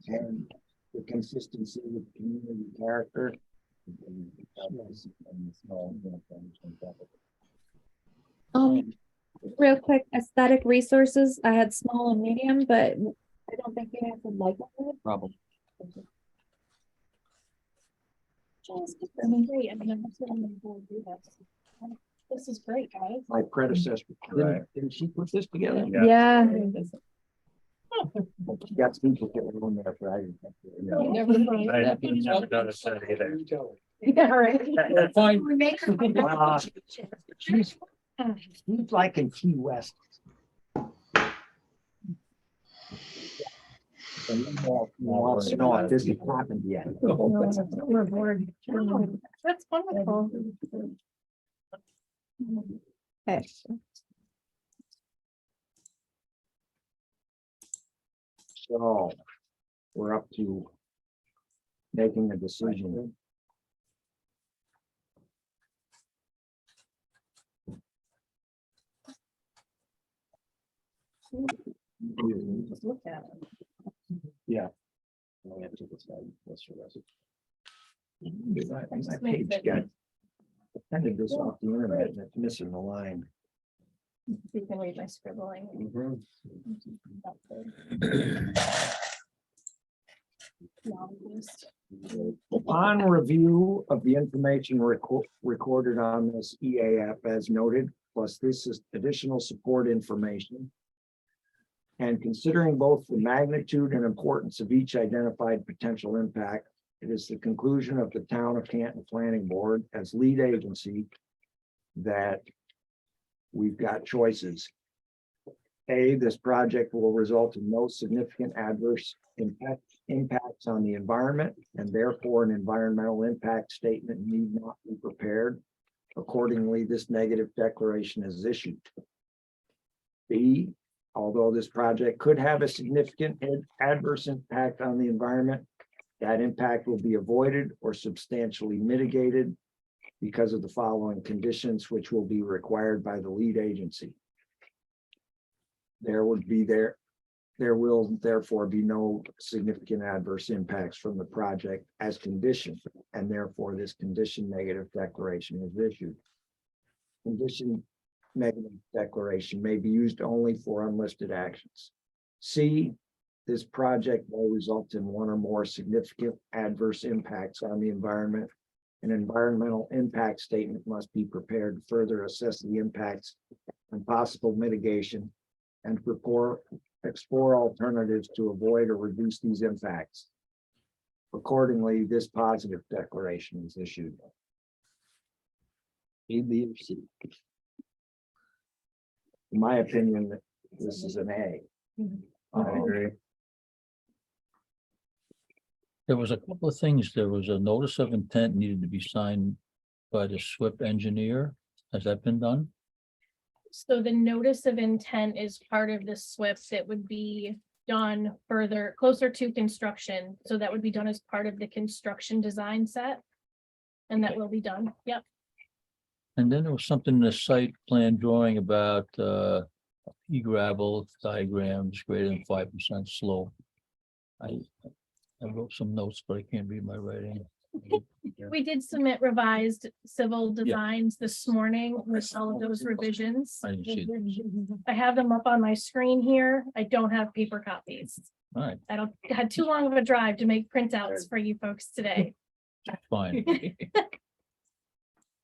B: and the consistency with community character.
C: Real quick, aesthetic resources, I had small and medium, but I don't think you have to like it.
I: problem.
E: Great. I mean, I'm not saying I'm going to do this. This is great, guys.
B: My predecessor, didn't she put this together?
C: Yeah.
B: She got people getting on there for agriculture.
K: I never noticed that either.
C: Yeah, right.
L: Fine. We make her.
B: She's like in Key West. Wants to know if this has happened yet.
E: We're bored. That's wonderful.
C: Okay.
B: So we're up to making a decision.
E: Just look at it.
B: Yeah. My page got appended this off the internet and it's missing the line.
E: You can read my scribbling.
B: Upon review of the information recorded on this EAF as noted, plus this is additional support information, and considering both the magnitude and importance of each identified potential impact, it is the conclusion of the Town of Canton Planning Board as lead agency that we've got choices. A, this project will result in no significant adverse impacts on the environment, and therefore an environmental impact statement need not be prepared. Accordingly, this negative declaration is issued. B, although this project could have a significant adverse impact on the environment, that impact will be avoided or substantially mitigated because of the following conditions, which will be required by the lead agency. There will therefore be no significant adverse impacts from the project as conditioned, and therefore this condition negative declaration is issued. Condition negative declaration may be used only for unlisted actions. C, this project may result in one or more significant adverse impacts on the environment. An environmental impact statement must be prepared to further assess the impacts and possible mitigation and explore alternatives to avoid or reduce these impacts. Accordingly, this positive declaration is issued.
I: A, B, or C.
B: In my opinion, this is an A.
K: I agree.
A: There was a couple of things. There was a notice of intent needed to be signed by the SWIP engineer. Has that been done?
E: So the notice of intent is part of the SWIP that would be done further, closer to construction. So that would be done as part of the construction design set. And that will be done. Yep.
A: And then there was something in the site plan drawing about pea gravel diagrams greater than 5% slope. I wrote some notes, but I can't read my writing.
E: We did submit revised civil designs this morning with all of those revisions.
A: I didn't see it.
E: I have them up on my screen here. I don't have paper copies.
A: All right,
E: I had too long of a drive to make printouts for you folks today.
A: fine.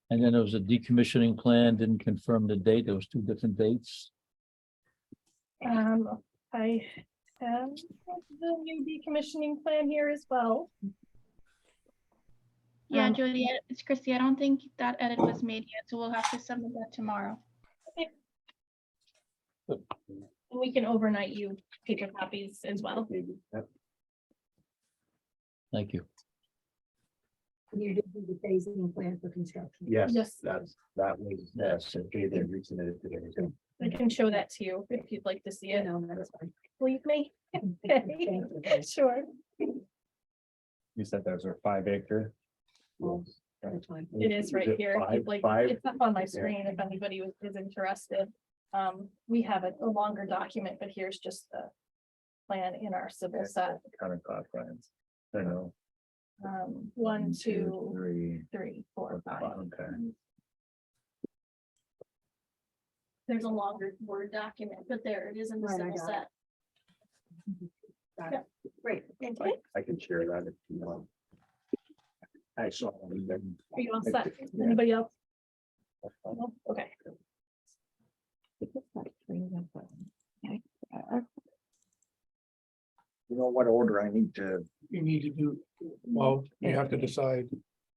A: And then there was a decommissioning plan, didn't confirm the date. There was 2 different dates.
E: I have the new decommissioning plan here as well.
J: Yeah,
E: Um,
J: Jody, it's Christy. I don't think that edit was made yet, so we'll have to submit that tomorrow.
E: And we can overnight you paper copies as well.
A: Thank you.
L: You did do the phasing plan for construction.
D: Yes,
E: Yes.
D: that was, okay, they resubmitted today.
E: I can show that to you if you'd like to see
L: You
E: it.
L: know, that's fine.
E: Believe me. Okay. Sure.
K: You said those are 5 acre.
L: That's fine.
E: It is right here. If you'd like,
D: Five,
E: it's up on my screen if anybody is interested. We have a longer document, but here's just the plan in our civil set.
K: Counterclop plans. I know.
E: 1, 2,
B: 3.
E: 3, 4, 5.
K: Okay.
E: There's a longer Word document, but there it is in the
L: Right, I
E: civil
L: got
E: set.
L: Got it. Great.
E: Okay,
D: I can share that if you want. I saw.
E: are you all set? Anybody else? No? Okay.
B: You know what order I need to,
G: You need to do, well, you have to decide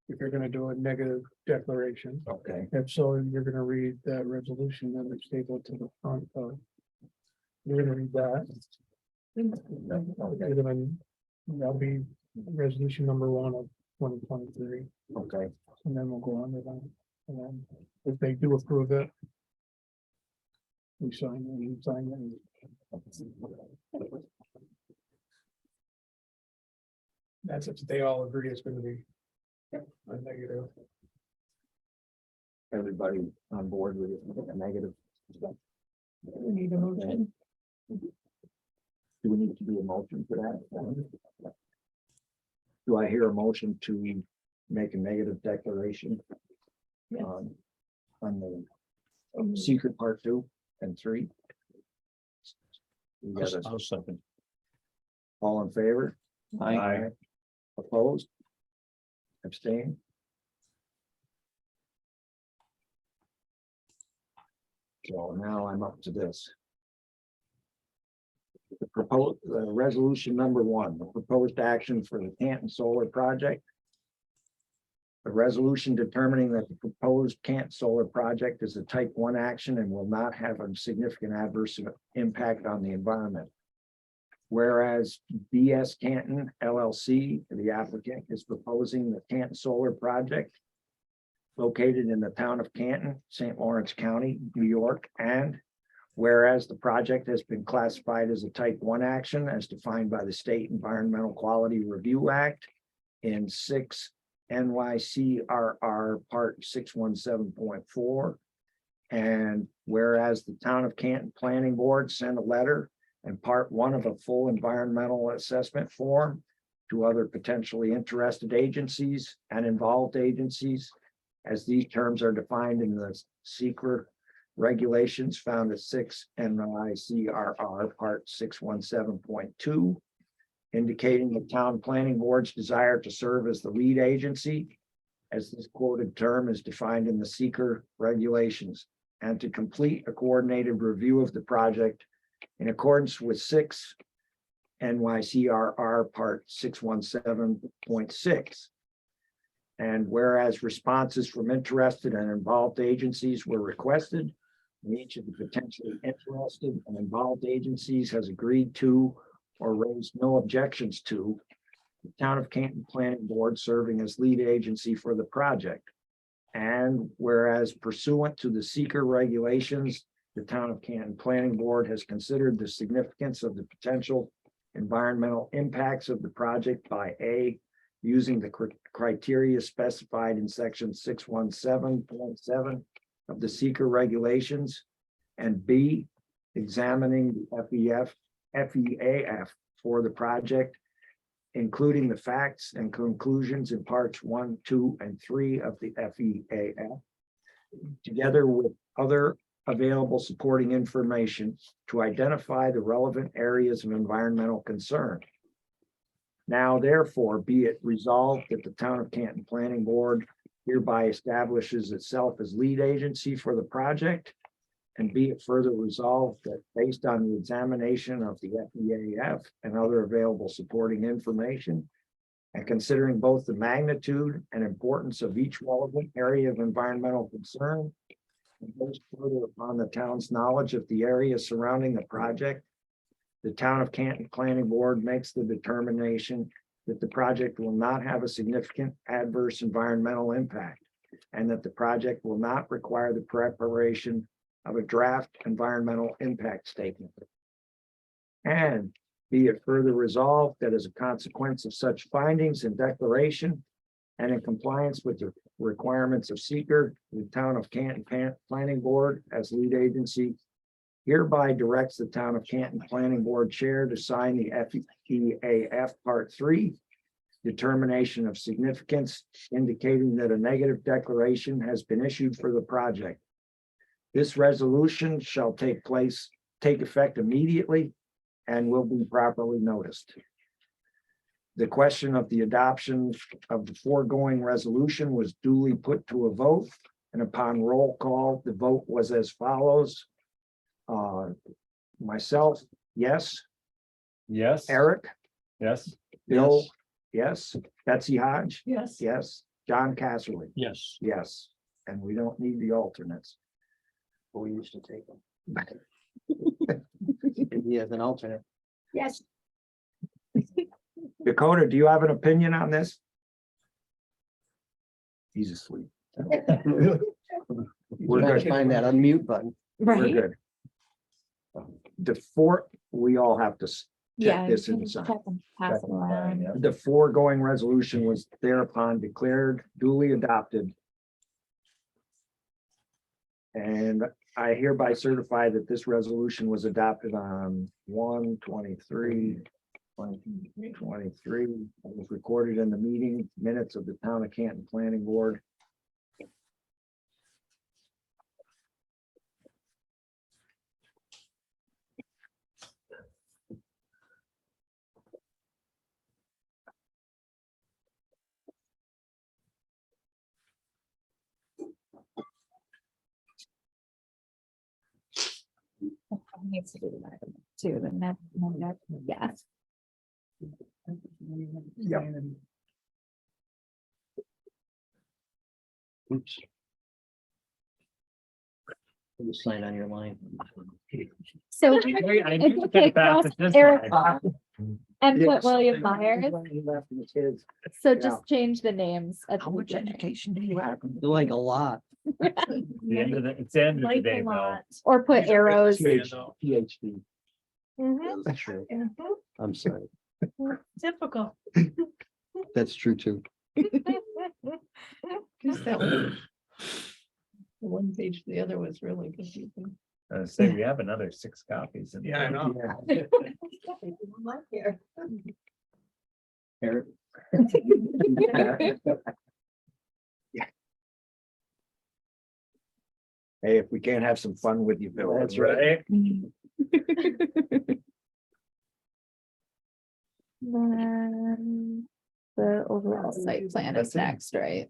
G: if you're gonna do a negative declaration.
B: okay,
G: If so, you're gonna read that resolution that is stapled to the front of. You're gonna read that. And then that'll be resolution number 1 of 2023,
B: okay.
G: and then we'll go on to that. And then if they do approve it. We sign it, you sign it. That's if they all agree it's gonna be. A negative.
B: Everybody on board with a negative.
E: We need a motion.
B: Do we need to do a motion for that? Do I hear a motion to make a negative declaration?
E: Yes.
B: On the secret part 2 and 3? We got a-
A: I'll second.
B: all in favor?
I: Aye.
B: Opposed? Abstain? So now I'm up to this. The proposed, resolution number 1, the proposed action for the Canton Solar Project. A resolution determining that the proposed Canton Solar Project is a type 1 action and will not have a significant adverse impact on the environment. Whereas BS Canton LLC, the applicant, is proposing the Canton Solar Project located in the town of Canton, St. Lawrence County, New York, and whereas the project has been classified as a type 1 action as defined by the State Environmental Quality Review Act in 6 NYCRR Part 617.4. And whereas the Town of Canton Planning Board sent a letter and part one of a full environmental assessment form to other potentially interested agencies and involved agencies, as these terms are defined in the SEQR regulations found at 6 NYCRR Part 617.2, indicating the Town Planning Board's desire to serve as the lead agency, as this quoted term is defined in the SEQR regulations, and to complete a coordinated review of the project in accordance with 6 NYCRR Part 617.6. And whereas responses from interested and involved agencies were requested, and each of the potentially interested and involved agencies has agreed to or raised no objections to the Town of Canton Planning Board serving as lead agency for the project. And whereas pursuant to the SEQR regulations, the Town of Canton Planning Board has considered the significance of the potential environmental impacts of the project by A, using the criteria specified in section 617.7 of the SEQR regulations, and B, examining the FEAF for the project, including the facts and conclusions in parts 1, 2, and 3 of the FEAF, together with other available supporting information to identify the relevant areas of environmental concern. Now, therefore, be it resolved that the Town of Canton Planning Board hereby establishes itself as lead agency for the project, and be it further resolved that based on the examination of the FEAF and other available supporting information, and considering both the magnitude and importance of each relevant area of environmental concern, and based further upon the town's knowledge of the area surrounding the project, the Town of Canton Planning Board makes the determination that the project will not have a significant adverse environmental impact, and that the project will not require the preparation of a draft environmental impact statement. And be it further resolved that as a consequence of such findings and declaration, and in compliance with the requirements of SEQR, the Town of Canton Planning Board as lead agency hereby directs the Town of Canton Planning Board Chair to sign the FEAF Part 3 determination of significance, indicating that a negative declaration has been issued for the project. This resolution shall take effect immediately and will be properly noticed. The question of the adoption of the foregoing resolution was duly put to a vote, and upon roll call, the vote was as follows. Myself, yes.
K: Yes.
B: Eric,
K: Yes.
B: Bill, yes. Betsy Hodge,
L: Yes.
B: yes. John Casserly,
A: Yes.
B: yes. And we don't need the alternates.
I: We used to take them. He has an alternate.
L: Yes.
B: Dakota, do you have an opinion on this? He's asleep.
I: We're gonna find that unmute button.
B: We're good. We all have to check this in.
C: Pass it around.
B: The foregoing resolution was thereupon declared duly adopted. And I hereby certify that this resolution was adopted on 1/23/2023. It was recorded in the meeting minutes of the Town of Canton Planning Board.
C: Needs to be the map too, the map, yes.
B: Yep.
I: Oops. You sign on your line.
C: So
K: I
C: if
K: need
C: you
K: to get
C: take
K: back
C: off
K: to this
C: Eric
K: side.
C: and put
B: Yes.
C: William Myers,
B: He left his kids.
C: so
B: Yeah.
C: just change the names at the
B: How much
C: beginning.
B: education do you have?
I: Like a lot.
K: The end of the, it's the end of the
E: Like
K: day,
E: a
K: though.
E: lot.
C: Or put arrows.
B: PhD.
E: Mhm,
I: That's true.
E: mhm.
I: I'm sorry.
E: Typical.
I: That's true too.
L: Just that one. The one page, the other was really confusing.
K: So we have another 6 copies. in
G: Yeah, I
K: there.
G: know.
B: Eric? Hey, if we can't have some fun with you, Bill.
K: That's right.
C: Then the overall site plan is
K: That's it.
C: next, right?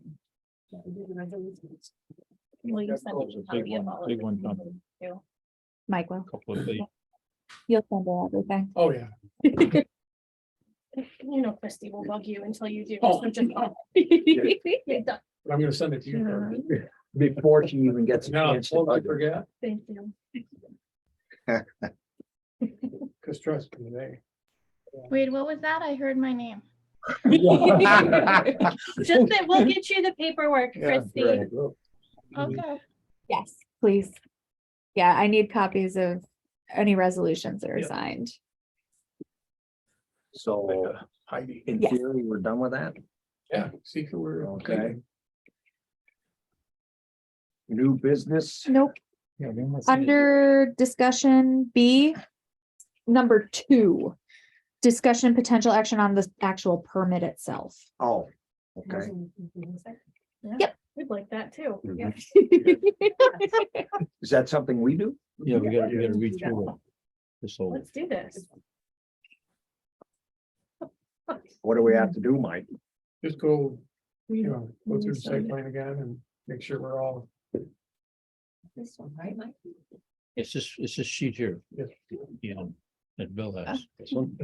E: Well, you sent
A: There's
E: me
A: a
E: a
A: big
E: copy of
A: one,
E: all of
A: big
E: it,
A: one coming.
E: too.
C: Mike will.
A: Couple of pages.
C: You'll send her everything.
G: Oh, yeah.
E: You know, Christie will bug you until you do.
G: Oh.
E: So just- Yeah, done.
G: But I'm gonna send it to you first.
B: Before she even gets a
G: No,
B: chance to
G: before I
B: bug her.
G: forget,
E: Thank you.
G: because trust me, they.
J: Wait, what was that? I heard my name.
E: Just that we'll get you the paperwork, Christie.
B: Right.
J: Okay.
C: Yes, please. Yeah, I need copies of any resolutions that are
G: Yeah.
C: signed.
B: So
G: Heidi.
B: in
C: Yes.
B: theory, we're done with that?
G: Yeah, see, we're.
B: Okay. New business?
C: Nope.
A: Yeah, then let's see.
C: Under discussion B, number 2. Discussion potential action on the actual permit itself.
B: Oh, okay.
C: Yep.
E: We'd like that too.
B: Is that something we do?
A: Yeah, we gotta read through it. This whole,
E: Let's do this.
B: What do we have to do, Mike?
G: Just go, go through the site plan again and make sure we're all.
L: This one, right, Mike?
A: it's this sheet here,
G: Yes.
A: you know, that Bill has. This one.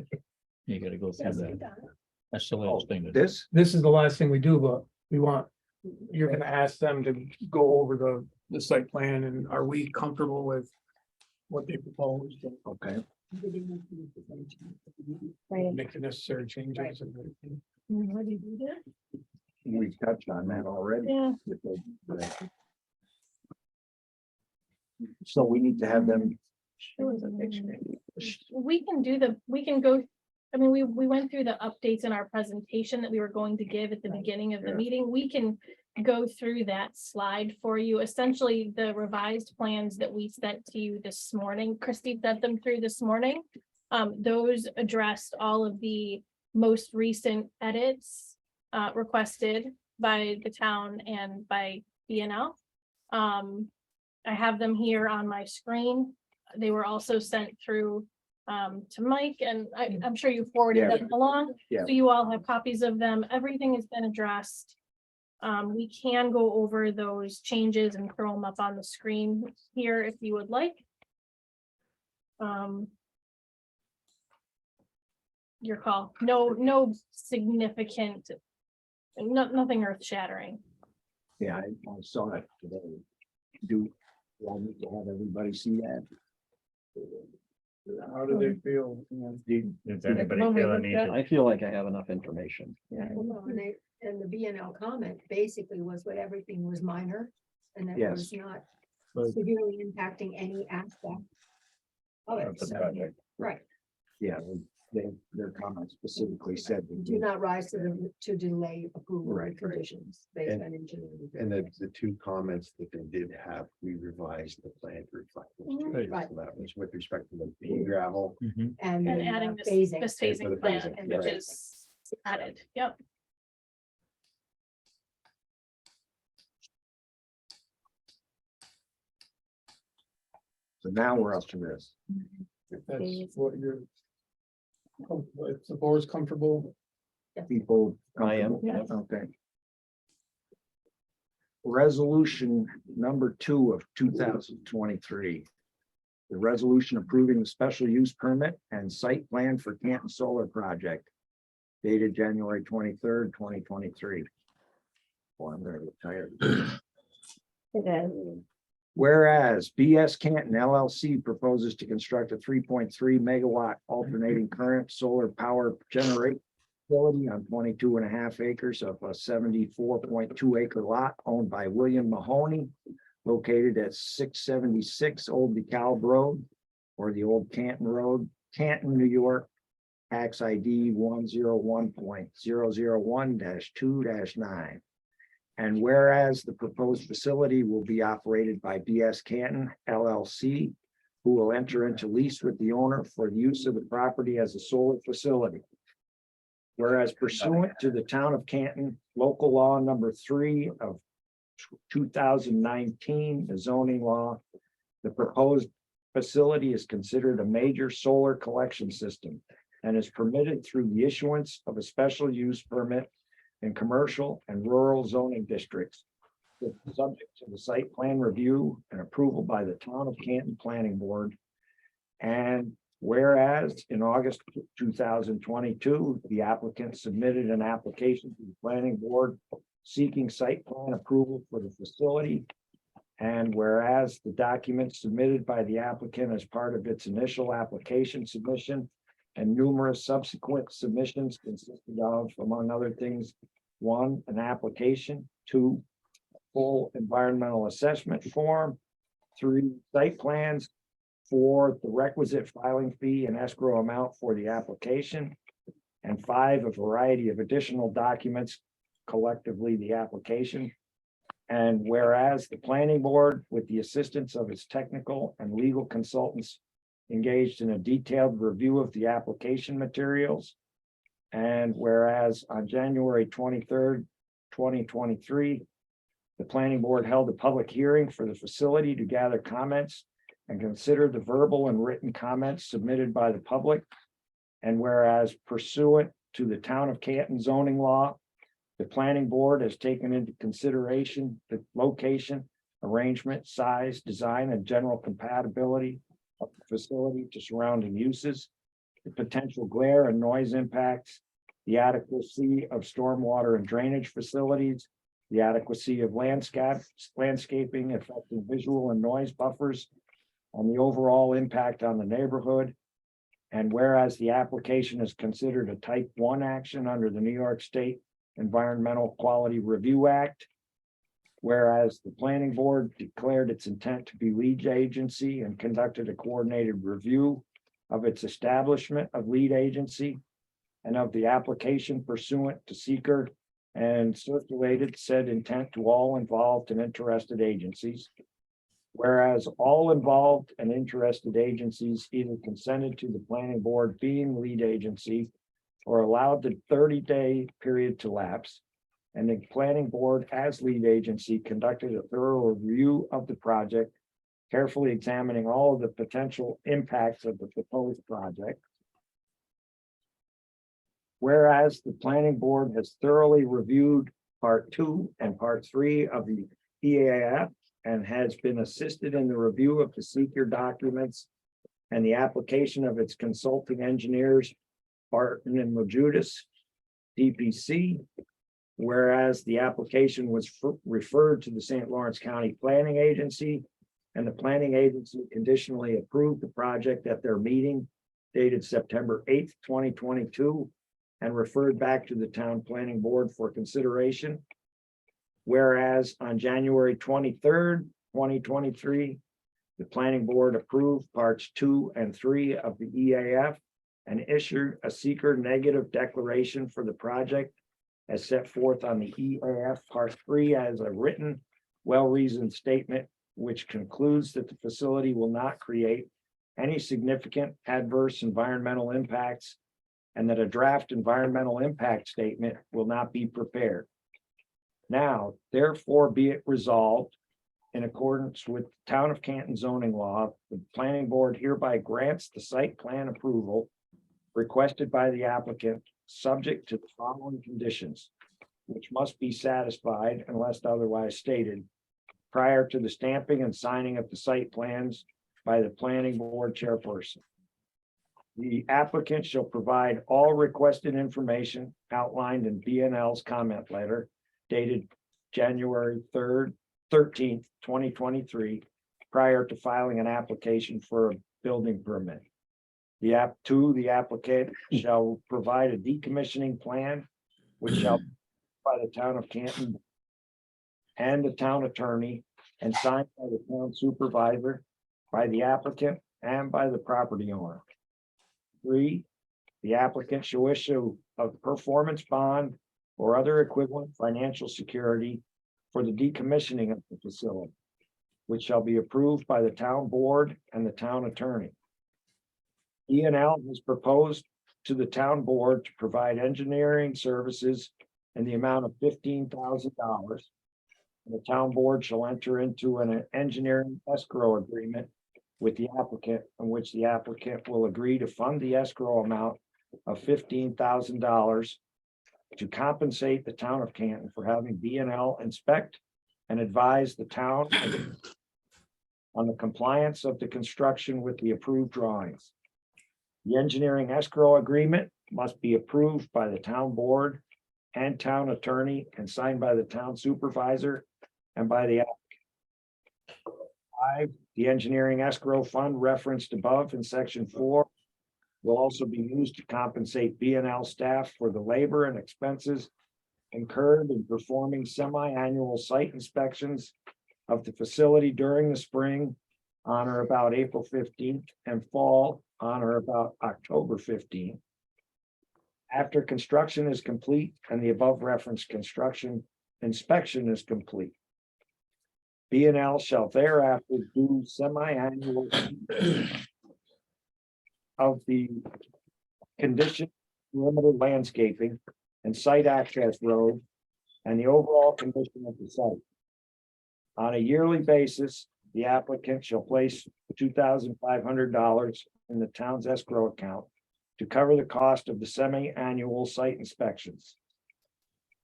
A: You gotta go through
L: Yes,
A: that.
L: we done it.
A: That's the last thing. to do.
B: This?
G: This is the last thing we do, but we want, you're gonna ask them to go over the site plan and are we comfortable with what they proposed and
B: Okay.
C: Right.
G: make the necessary changes and everything.
E: What do you do there?
B: We touched on that already.
E: Yeah.
B: So we need to have them,
E: There was a picture. We can go, I mean, we went through the updates in our presentation that we were going to give at the beginning of the
B: Yeah.
E: meeting. We can go through that slide for you. Essentially, the revised plans that we sent to you this morning, Christie sent them through this morning. Those addressed all of the most recent edits requested by the town and by BNL. I have them here on my screen. They were also sent through to Mike, and I'm sure you forwarded
B: Yeah.
E: them along.
B: Yeah.
E: So you all have copies of them. Everything has been addressed. We can go over those changes and throw them up on the screen here if you would like. Your call. No significant, nothing earth shattering.
B: yeah, I saw it today. Do I need to have everybody see that?
G: How do they feel?
K: Does anybody
L: When we
K: feel a
L: looked
K: need
L: at-
K: to?
I: I feel like I have enough information.
L: Yeah, and the BNL comment basically was what everything was minor and it
B: Yes.
L: was not
G: Right.
L: severely impacting any aspect of it.
K: Of the
L: So,
K: project?
L: right,
B: Yeah, their comments specifically said.
L: do not rise to delay approval
B: Right.
L: of conditions based
D: And-
L: on engineering.
D: And the 2 comments that they did have, we revised the plan to reflect. those
E: Mhm.
D: changes.
L: Right.
D: So that was with respect to the pea gravel.
A: Mhm.
L: And
E: And
L: the,
E: adding this
L: phasing.
E: phasing
D: For the
E: plan,
D: phasing,
E: which
D: right.
E: is added. Yep.
B: So now we're up to this.
G: If that's what you're. If the board's comfortable,
B: People.
I: I am.
B: comfortable? Okay. Resolution number 2 of 2023. The resolution approving the special use permit and site plan for Canton Solar Project. Dated January 23rd, 2023. Boy, I'm very tired. Whereas BS Canton LLC proposes to construct a 3.3 megawatt alternating current solar power generate facility on 22.5 acres of a 74.2 acre lot owned by William Mahoney, located at 676 Old Dekalb Road or the Old Canton Road, Canton, New York, tax ID 101.001-2-9. And whereas the proposed facility will be operated by BS Canton LLC, who will enter into lease with the owner for the use of the property as a solar facility. Whereas pursuant to the town of Canton, local law number 3 of 2019, the zoning law, the proposed facility is considered a major solar collection system and is permitted through the issuance of a special use permit in commercial and rural zoning districts, subject to the site plan review and approval by the town of Canton Planning Board. And whereas in August 2022, the applicant submitted an application to the planning board seeking site plan approval for the facility. And whereas the documents submitted by the applicant as part of its initial application submission and numerous subsequent submissions consisted of, among other things, 1, an application, 2, full environmental assessment form, 3, site plans, 4, the requisite filing fee and escrow amount for the application, and 5, a variety of additional documents, collectively the application. And whereas the planning board, with the assistance of its technical and legal consultants, engaged in a detailed review of the application materials. And whereas on January 23rd, 2023, the planning board held a public hearing for the facility to gather comments and consider the verbal and written comments submitted by the public. And whereas pursuant to the town of Canton zoning law, the planning board has taken into consideration the location, arrangement, size, design, and general compatibility of the facility to surrounding uses, the potential glare and noise impacts, the adequacy of stormwater and drainage facilities, the adequacy of landscaping affecting visual and noise buffers, and the overall impact on the neighborhood. And whereas the application is considered a type 1 action under the New York State Environmental Quality Review Act, whereas the planning board declared its intent to be lead agency and conducted a coordinated review of its establishment of lead agency and of the application pursuant to SEQR, and circulated said intent to all involved and interested agencies. Whereas all involved and interested agencies either consented to the planning board being lead agency or allowed the 30-day period to lapse, and the planning board as lead agency conducted a thorough review of the project, carefully examining all of the potential impacts of the proposed project. Whereas the planning board has thoroughly reviewed part 2 and part 3 of the EAF and has been assisted in the review of the SEQR documents and the application of its consulting engineers, Barton and Mojudis, DPC. Whereas the application was referred to the St. Lawrence County Planning Agency, and the planning agency conditionally approved the project at their meeting dated September 8th, 2022, and referred back to the town planning board for consideration. Whereas on January 23rd, 2023, the planning board approved parts 2 and 3 of the EAF and issued a SEQR negative declaration for the project as set forth on the EAF part 3 as a written, well-reasoned statement, which concludes that the facility will not create any significant adverse environmental impacts and that a draft environmental impact statement will not be prepared. Now, therefore, be it resolved in accordance with Town of Canton zoning law, the planning board hereby grants the site plan approval requested by the applicant, subject to the following conditions, which must be satisfied unless otherwise stated prior to the stamping and signing of the site plans by the planning board chairperson. The applicant shall provide all requested information outlined in BNL's comment letter dated January 13th, 2023, prior to filing an application for a building permit. The applicant shall provide a decommissioning plan, which shall be by the town of Canton and the town attorney and signed by the town supervisor, by the applicant and by the property owner. 3, the applicant shall issue a performance bond or other equivalent financial security for the decommissioning of the facility, which shall be approved by the town board and the town attorney. E&L has proposed to the town board to provide engineering services in the amount of $15,000. The town board shall enter into an engineering escrow agreement with the applicant, in which the applicant will agree to fund the escrow amount of $15,000 to compensate the town of Canton for having B&L inspect and advise the town on the compliance of the construction with the approved drawings. The engineering escrow agreement must be approved by the town board and town attorney and signed by the town supervisor and by the applicant. 5, the engineering escrow fund referenced above in section 4 will also be used to compensate B&L staff for the labor and expenses incurred in performing semi-annual site inspections of the facility during the spring on or about April 15th and fall on or about October 15th. After construction is complete and the above referenced construction inspection is complete, B&L shall thereafter do semi-annual of the condition, perimeter landscaping and site access road and the overall condition of the site. On a yearly basis, the applicant shall place $2,500 in the town's escrow account to cover the cost of the semi-annual site inspections.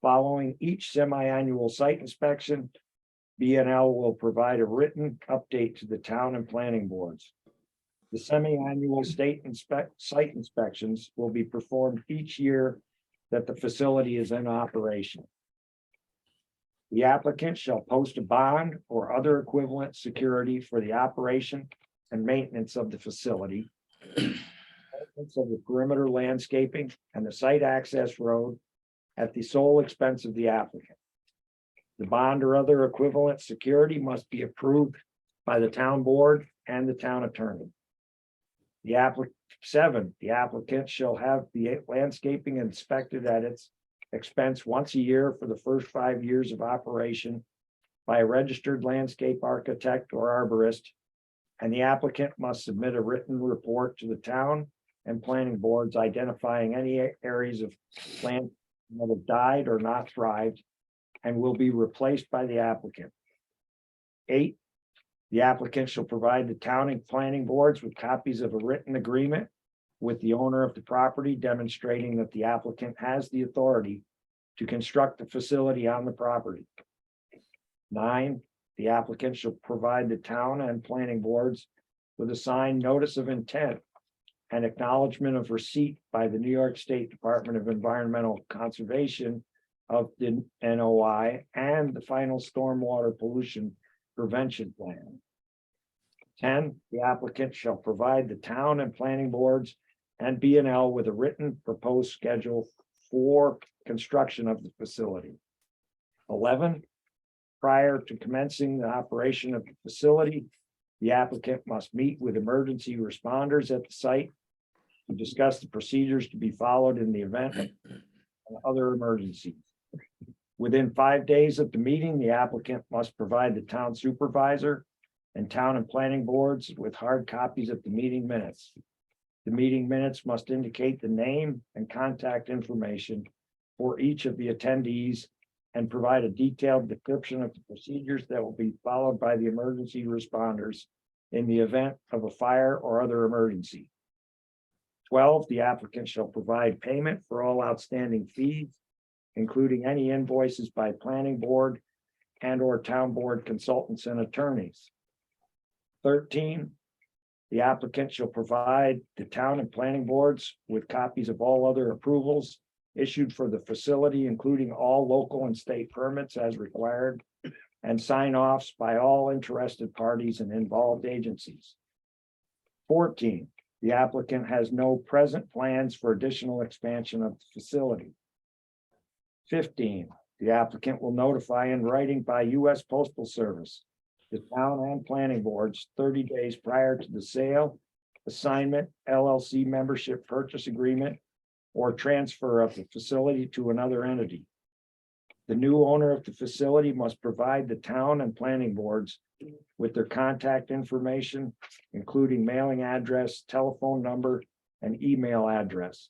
B: Following each semi-annual site inspection, B&L will provide a written update to the town and planning boards. The semi-annual site inspections will be performed each year that the facility is in operation. The applicant shall post a bond or other equivalent security for the operation and maintenance of the facility, maintenance of the perimeter landscaping and the site access road at the sole expense of the applicant. The bond or other equivalent security must be approved by the town board and the town attorney. The applicant shall have the landscaping inspected at its expense once a year for the first 5 years of operation by a registered landscape architect or arborist, and the applicant must submit a written report to the town and planning boards identifying any areas of land that have died or not thrived and will be replaced by the applicant. 8, the applicant shall provide the town and planning boards with copies of a written agreement with the owner of the property demonstrating that the applicant has the authority to construct the facility on the property. 9, the applicant shall provide the town and planning boards with a signed notice of intent and acknowledgement of receipt by the New York State Department of Environmental Conservation of the NOI and the final stormwater pollution prevention plan. 10, the applicant shall provide the town and planning boards and B&L with a written proposed schedule for construction of the facility. 11, prior to commencing the operation of the facility, the applicant must meet with emergency responders at the site to discuss the procedures to be followed in the event of other emergencies. Within 5 days of the meeting, the applicant must provide the town supervisor and town and planning boards with hard copies of the meeting minutes. The meeting minutes must indicate the name and contact information for each of the attendees and provide a detailed description of the procedures that will be followed by the emergency responders in the event of a fire or other emergency. 12, the applicant shall provide payment for all outstanding fees, including any invoices by planning board and or town board consultants and attorneys. 13, the applicant shall provide the town and planning boards with copies of all other approvals issued for the facility, including all local and state permits as required, and sign-offs by all interested parties and involved agencies. 14, the applicant has no present plans for additional expansion of the facility. 15, the applicant will notify in writing by U.S. Postal Service the town and planning boards 30 days prior to the sale, assignment, LLC membership purchase agreement, or transfer of the facility to another entity. The new owner of the facility must provide the town and planning boards with their contact information, including mailing address, telephone number, and email address.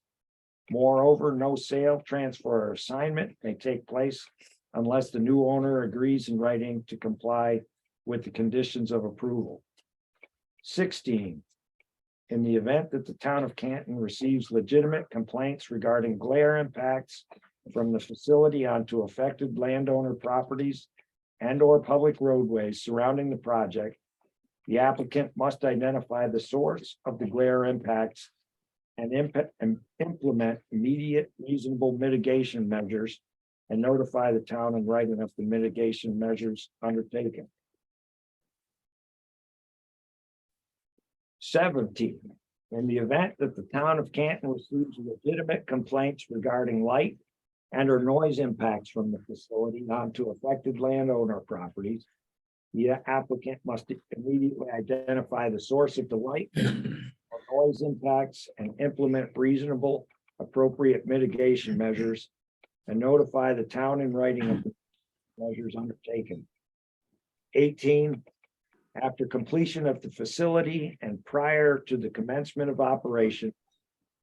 B: Moreover, no sale, transfer, or assignment may take place unless the new owner agrees in writing to comply with the conditions of approval. 16. In the event that the town of Canton receives legitimate complaints regarding glare impacts from the facility onto affected landowner properties and or public roadways surrounding the project, the applicant must identify the source of the glare impacts and implement immediate reasonable mitigation measures and notify the town in writing of the mitigation measures undertaken. 17. In the event that the town of Canton receives legitimate complaints regarding light and or noise impacts from the facility onto affected landowner properties, the applicant must immediately identify the source of the light or noise impacts and implement reasonable, appropriate mitigation measures and notify the town in writing of the measures undertaken. 18. After completion of the facility and prior to the commencement of operation,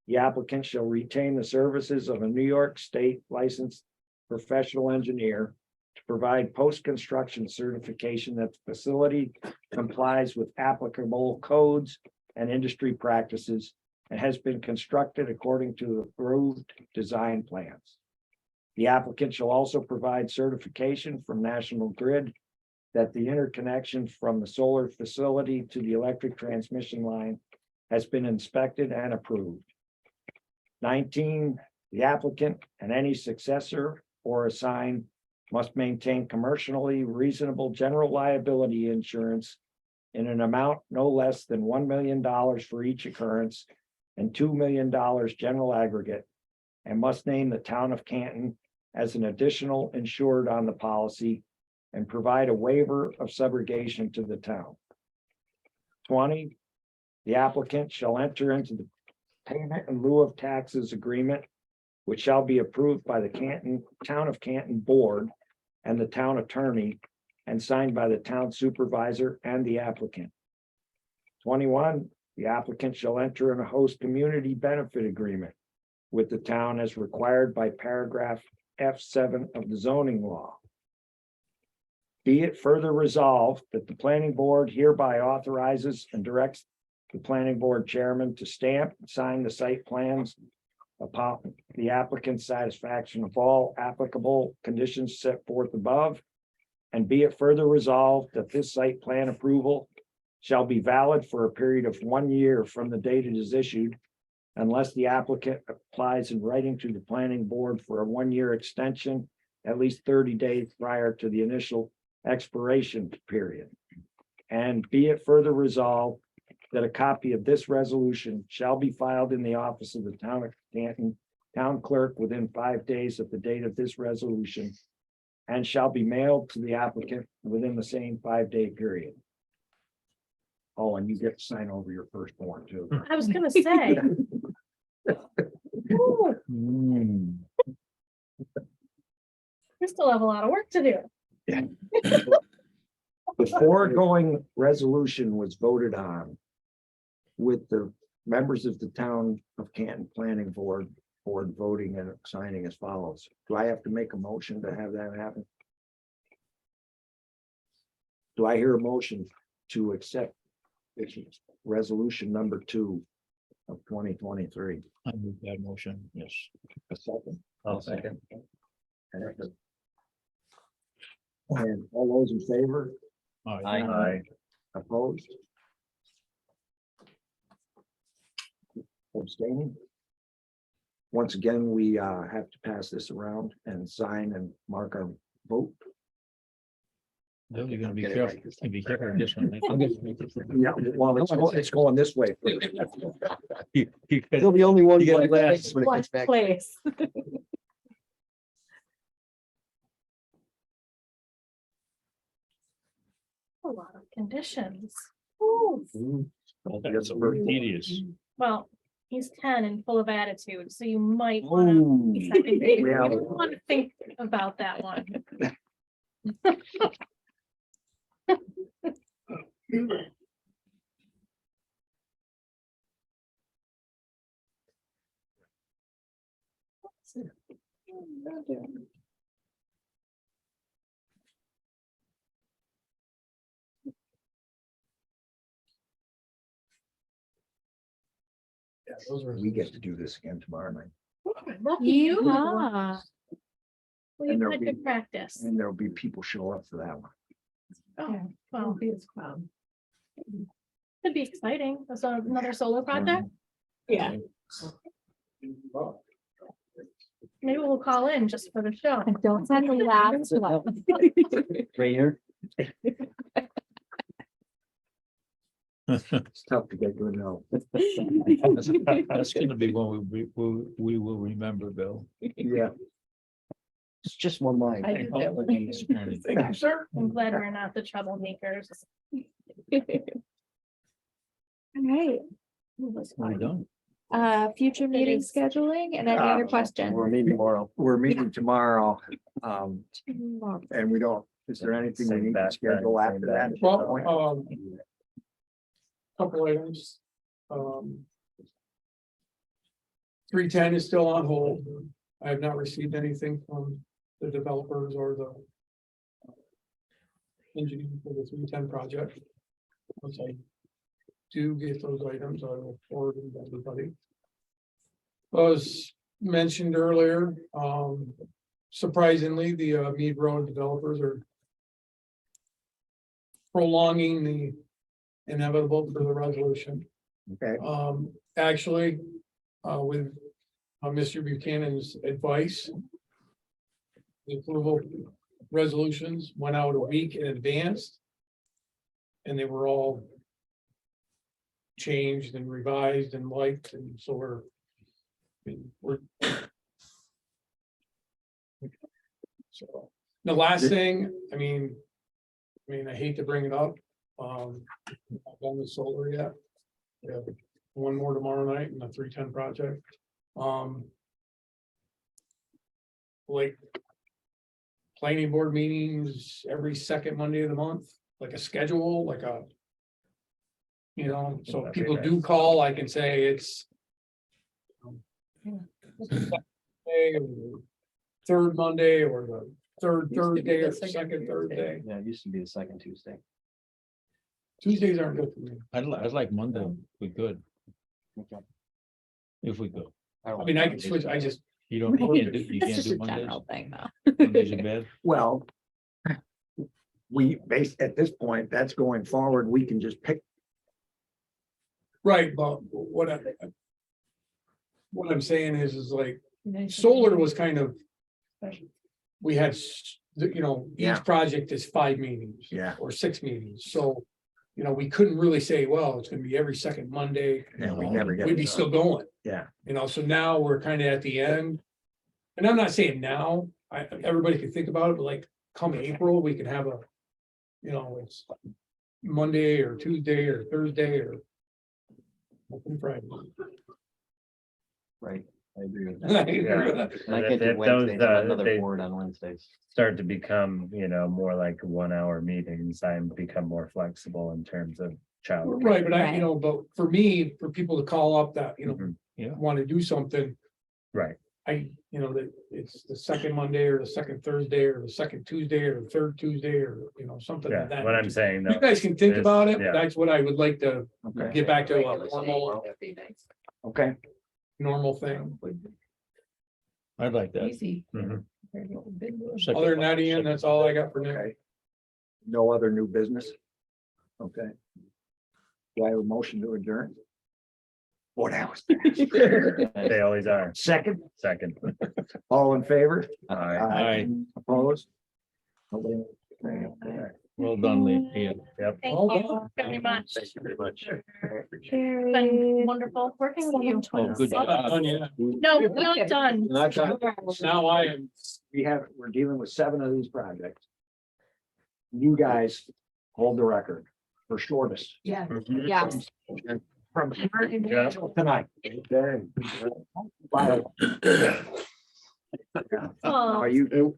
B: the applicant shall retain the services of a New York State licensed professional engineer to provide post-construction certification that the facility complies with applicable codes and industry practices and has been constructed according to approved design plans. The applicant shall also provide certification from National Grid that the interconnection from the solar facility to the electric transmission line has been inspected and approved. 19, the applicant and any successor or assigned must maintain commercially reasonable general liability insurance in an amount no less than $1 million for each occurrence and $2 million general aggregate, and must name the town of Canton as an additional insured on the policy and provide a waiver of subrogation to the town. 20, the applicant shall enter into the payment in lieu of taxes agreement, which shall be approved by the Town of Canton Board and the town attorney and signed by the town supervisor and the applicant. 21, the applicant shall enter in a host community benefit agreement with the town as required by paragraph F7 of the zoning law. Be it further resolved that the planning board hereby authorizes and directs the planning board chairman to stamp and sign the site plans upon the applicant's satisfaction of all applicable conditions set forth above. And be it further resolved that this site plan approval shall be valid for a period of 1 year from the date it is issued, unless the applicant applies in writing to the planning board for a 1-year extension at least 30 days prior to the initial expiration period. And be it further resolved that a copy of this resolution shall be filed in the office of the town of Canton town clerk within 5 days of the date of this resolution and shall be mailed to the applicant within the same 5-day period. Oh, and you get to sign over your firstborn too.
E: I was gonna say. Ooh, we still have a lot of work to do.
B: The foregoing resolution was voted on with the members of the town of Canton Planning Board voting and signing as follows. Do I have to make a motion to have that happen? Do I hear a motion to accept resolution number 2 of 2023?
A: I move that motion, yes.
B: A second?
K: I'll second.
B: And all those in favor?
K: Aye.
B: Opposed? Abstaining? Once again, we have to pass this around and sign and mark our vote.
A: Bill, you're gonna be careful. Be careful with this one. I'm gonna make this one.
B: Yeah, well, it's going this way.
A: You're
I: the only one.
A: You gotta
I: last.
C: One place.
E: A lot of conditions. Ooh,
A: That's very tedious.
E: well, He's 10 and full of attitude, so you might want to
B: Yeah.
E: think about that one.
G: Yeah, those are.
B: We get to do this again tomorrow night.
E: Lucky you.
C: Yeah.
E: Well, you've
B: And there'll
E: had
B: be-
E: good practice.
B: And there'll be people show up for that one.
E: Oh, well, could be exciting. That's another solar project.
L: Yeah.
E: Maybe we'll call in just for the show.
C: Don't send the last one.
I: Right here.
B: It's tough to get good help.
A: That's gonna be one we will remember, Bill.
B: Yeah.
I: It's just one line.
L: I do that one.
B: Thank you, sir.
E: I'm glad we're not the troublemakers.
C: All right.
A: We're done.
C: Future meeting
E: is.
C: scheduling and any other questions?
I: We're meeting tomorrow.
B: We're meeting tomorrow. And we don't, is there anything we need to schedule after that?
G: Well, couple items. 310 is still on hold. I have not received anything from the developers or the engineer for the 310 project. Once I do get those items, I will forward them to everybody. As mentioned earlier, surprisingly, the Mead Road developers are prolonging the inevitable for the resolution.
B: Okay,
G: Actually, with Mr. Buchanan's advice, the approval resolutions went out a week in advance. And they were all changed and revised and liked, and so we're so the last thing, I mean, I hate to bring it up. I've done the solar yet. We have one more tomorrow night in the 310 project. Like planning board meetings every second Monday of the month, like a schedule, like a. You know, so if
K: That'd be
G: people
K: nice.
G: do call, I can say it's. Day, or the third Monday or the third Thursday or the second Thursday.
I: Yeah, it used to be the second Tuesday.
G: Tuesdays aren't good for me.
A: I'd like Monday, if we could,
I: Okay.
A: if we could.
G: I mean, I can switch, I just,
A: You don't, you
C: It's
A: can't
C: just
A: do
C: a
A: Mondays.
C: general thing, though.
A: Mondays are bad.
B: well. We base at this point, that's going forward, we can just pick.
G: right, but what I'm saying is like, solar was kind of. We had, you know,
B: Yeah.
G: each project is 5 meetings.
B: Yeah.
G: Or 6 meetings, so, you know, we couldn't really say, well, it's gonna be every second Monday.
B: And we never get.
G: We'd
B: it
G: be
B: done.
G: still going,
B: Yeah,
G: you know, so now we're kind of at the end. And I'm not saying now, everybody can think about it, but like, come April, we can have a. You know, it's Monday or Tuesday or Thursday or. Open Friday.
I: Right, I agree with that.
G: Yeah.
I: And I
K: And
I: can't do
K: if
I: Wednesdays,
K: those,
I: I have another
K: they
I: board on Wednesdays.
K: start to become, more like 1 hour meetings, I become more flexible in terms of child.
G: Right, but I,
C: Right.
G: you know, but for me, for people to call up that, you know,
K: Mhm.
A: Yeah.
G: want to do something,
K: Right,
G: you know, that it's the second Monday or the second Thursday or the second Tuesday or the third Tuesday or, you know, something
K: yeah,
G: like that.
K: what I'm saying
G: You
K: though,
G: guys can think
K: is-
G: about it,
K: yeah.
G: but that's what I would like to
B: okay,
G: get back to a normal,
B: okay,
G: normal thing.
A: I'd like that.
K: Mhm.
A: Second-
G: Other than that, Ian, that's all I got for now.
B: okay. No other new business? Okay. Do I have a motion to adjourn? What else?
K: They always are.
B: Second,
K: Second.
B: all in favor?
A: Aye.
B: Opposed? Nobody? Okay.
A: Well done, Lee. Ian.
K: Yep.
E: Thank
G: Well
E: you
G: done.
E: very much.
K: Thank you very much.
E: It's been wonderful working with you.
A: Oh, good job.
E: No, we're not done.
G: Now I am,
B: We're dealing with 7 of these projects. You guys hold the record for shortest.
L: Yeah.
K: Mhm.
C: Yes.
B: from here till tonight. Are you?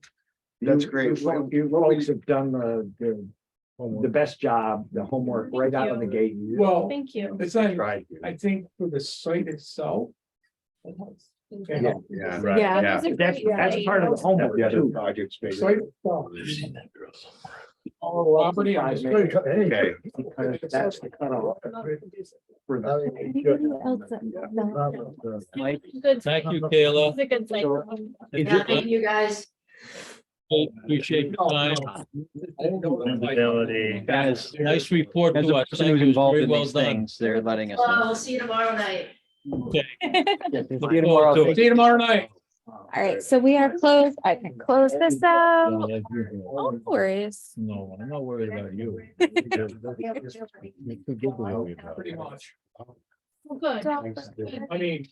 B: That's great. You folks have done the best job, the homework right out of the gate.
G: Well,
E: Thank you.
G: it's not,
B: Tried.
G: I think for the site itself.
B: Yeah.
D: Yeah.
K: Right,
C: Yeah.
K: yeah.
B: That's part of the homework too.
D: Projects.
G: Site itself, all property on the street.
D: Okay.
B: Because that's the cutoff. For
A: Mike,
E: Good.
A: thank you, Kayla.
E: It's a good site.
F: Thank you guys.
A: Appreciate your time.
K: Visibility.
A: Guys, nice report
I: As
A: to
I: a
A: us.
I: person
A: Thank
I: who's
A: you. It was
I: involved
A: very
I: in
A: well
I: these
A: done.
I: things, they're letting us
F: Well,
I: know.
F: we'll see you tomorrow night.
A: Okay.
I: See you tomorrow.
G: See you tomorrow night.
C: All right, so we are closed. I can close this out. Oh, no worries.
A: No, I'm not worried about you.
G: Pretty much.
E: Good.
G: I mean,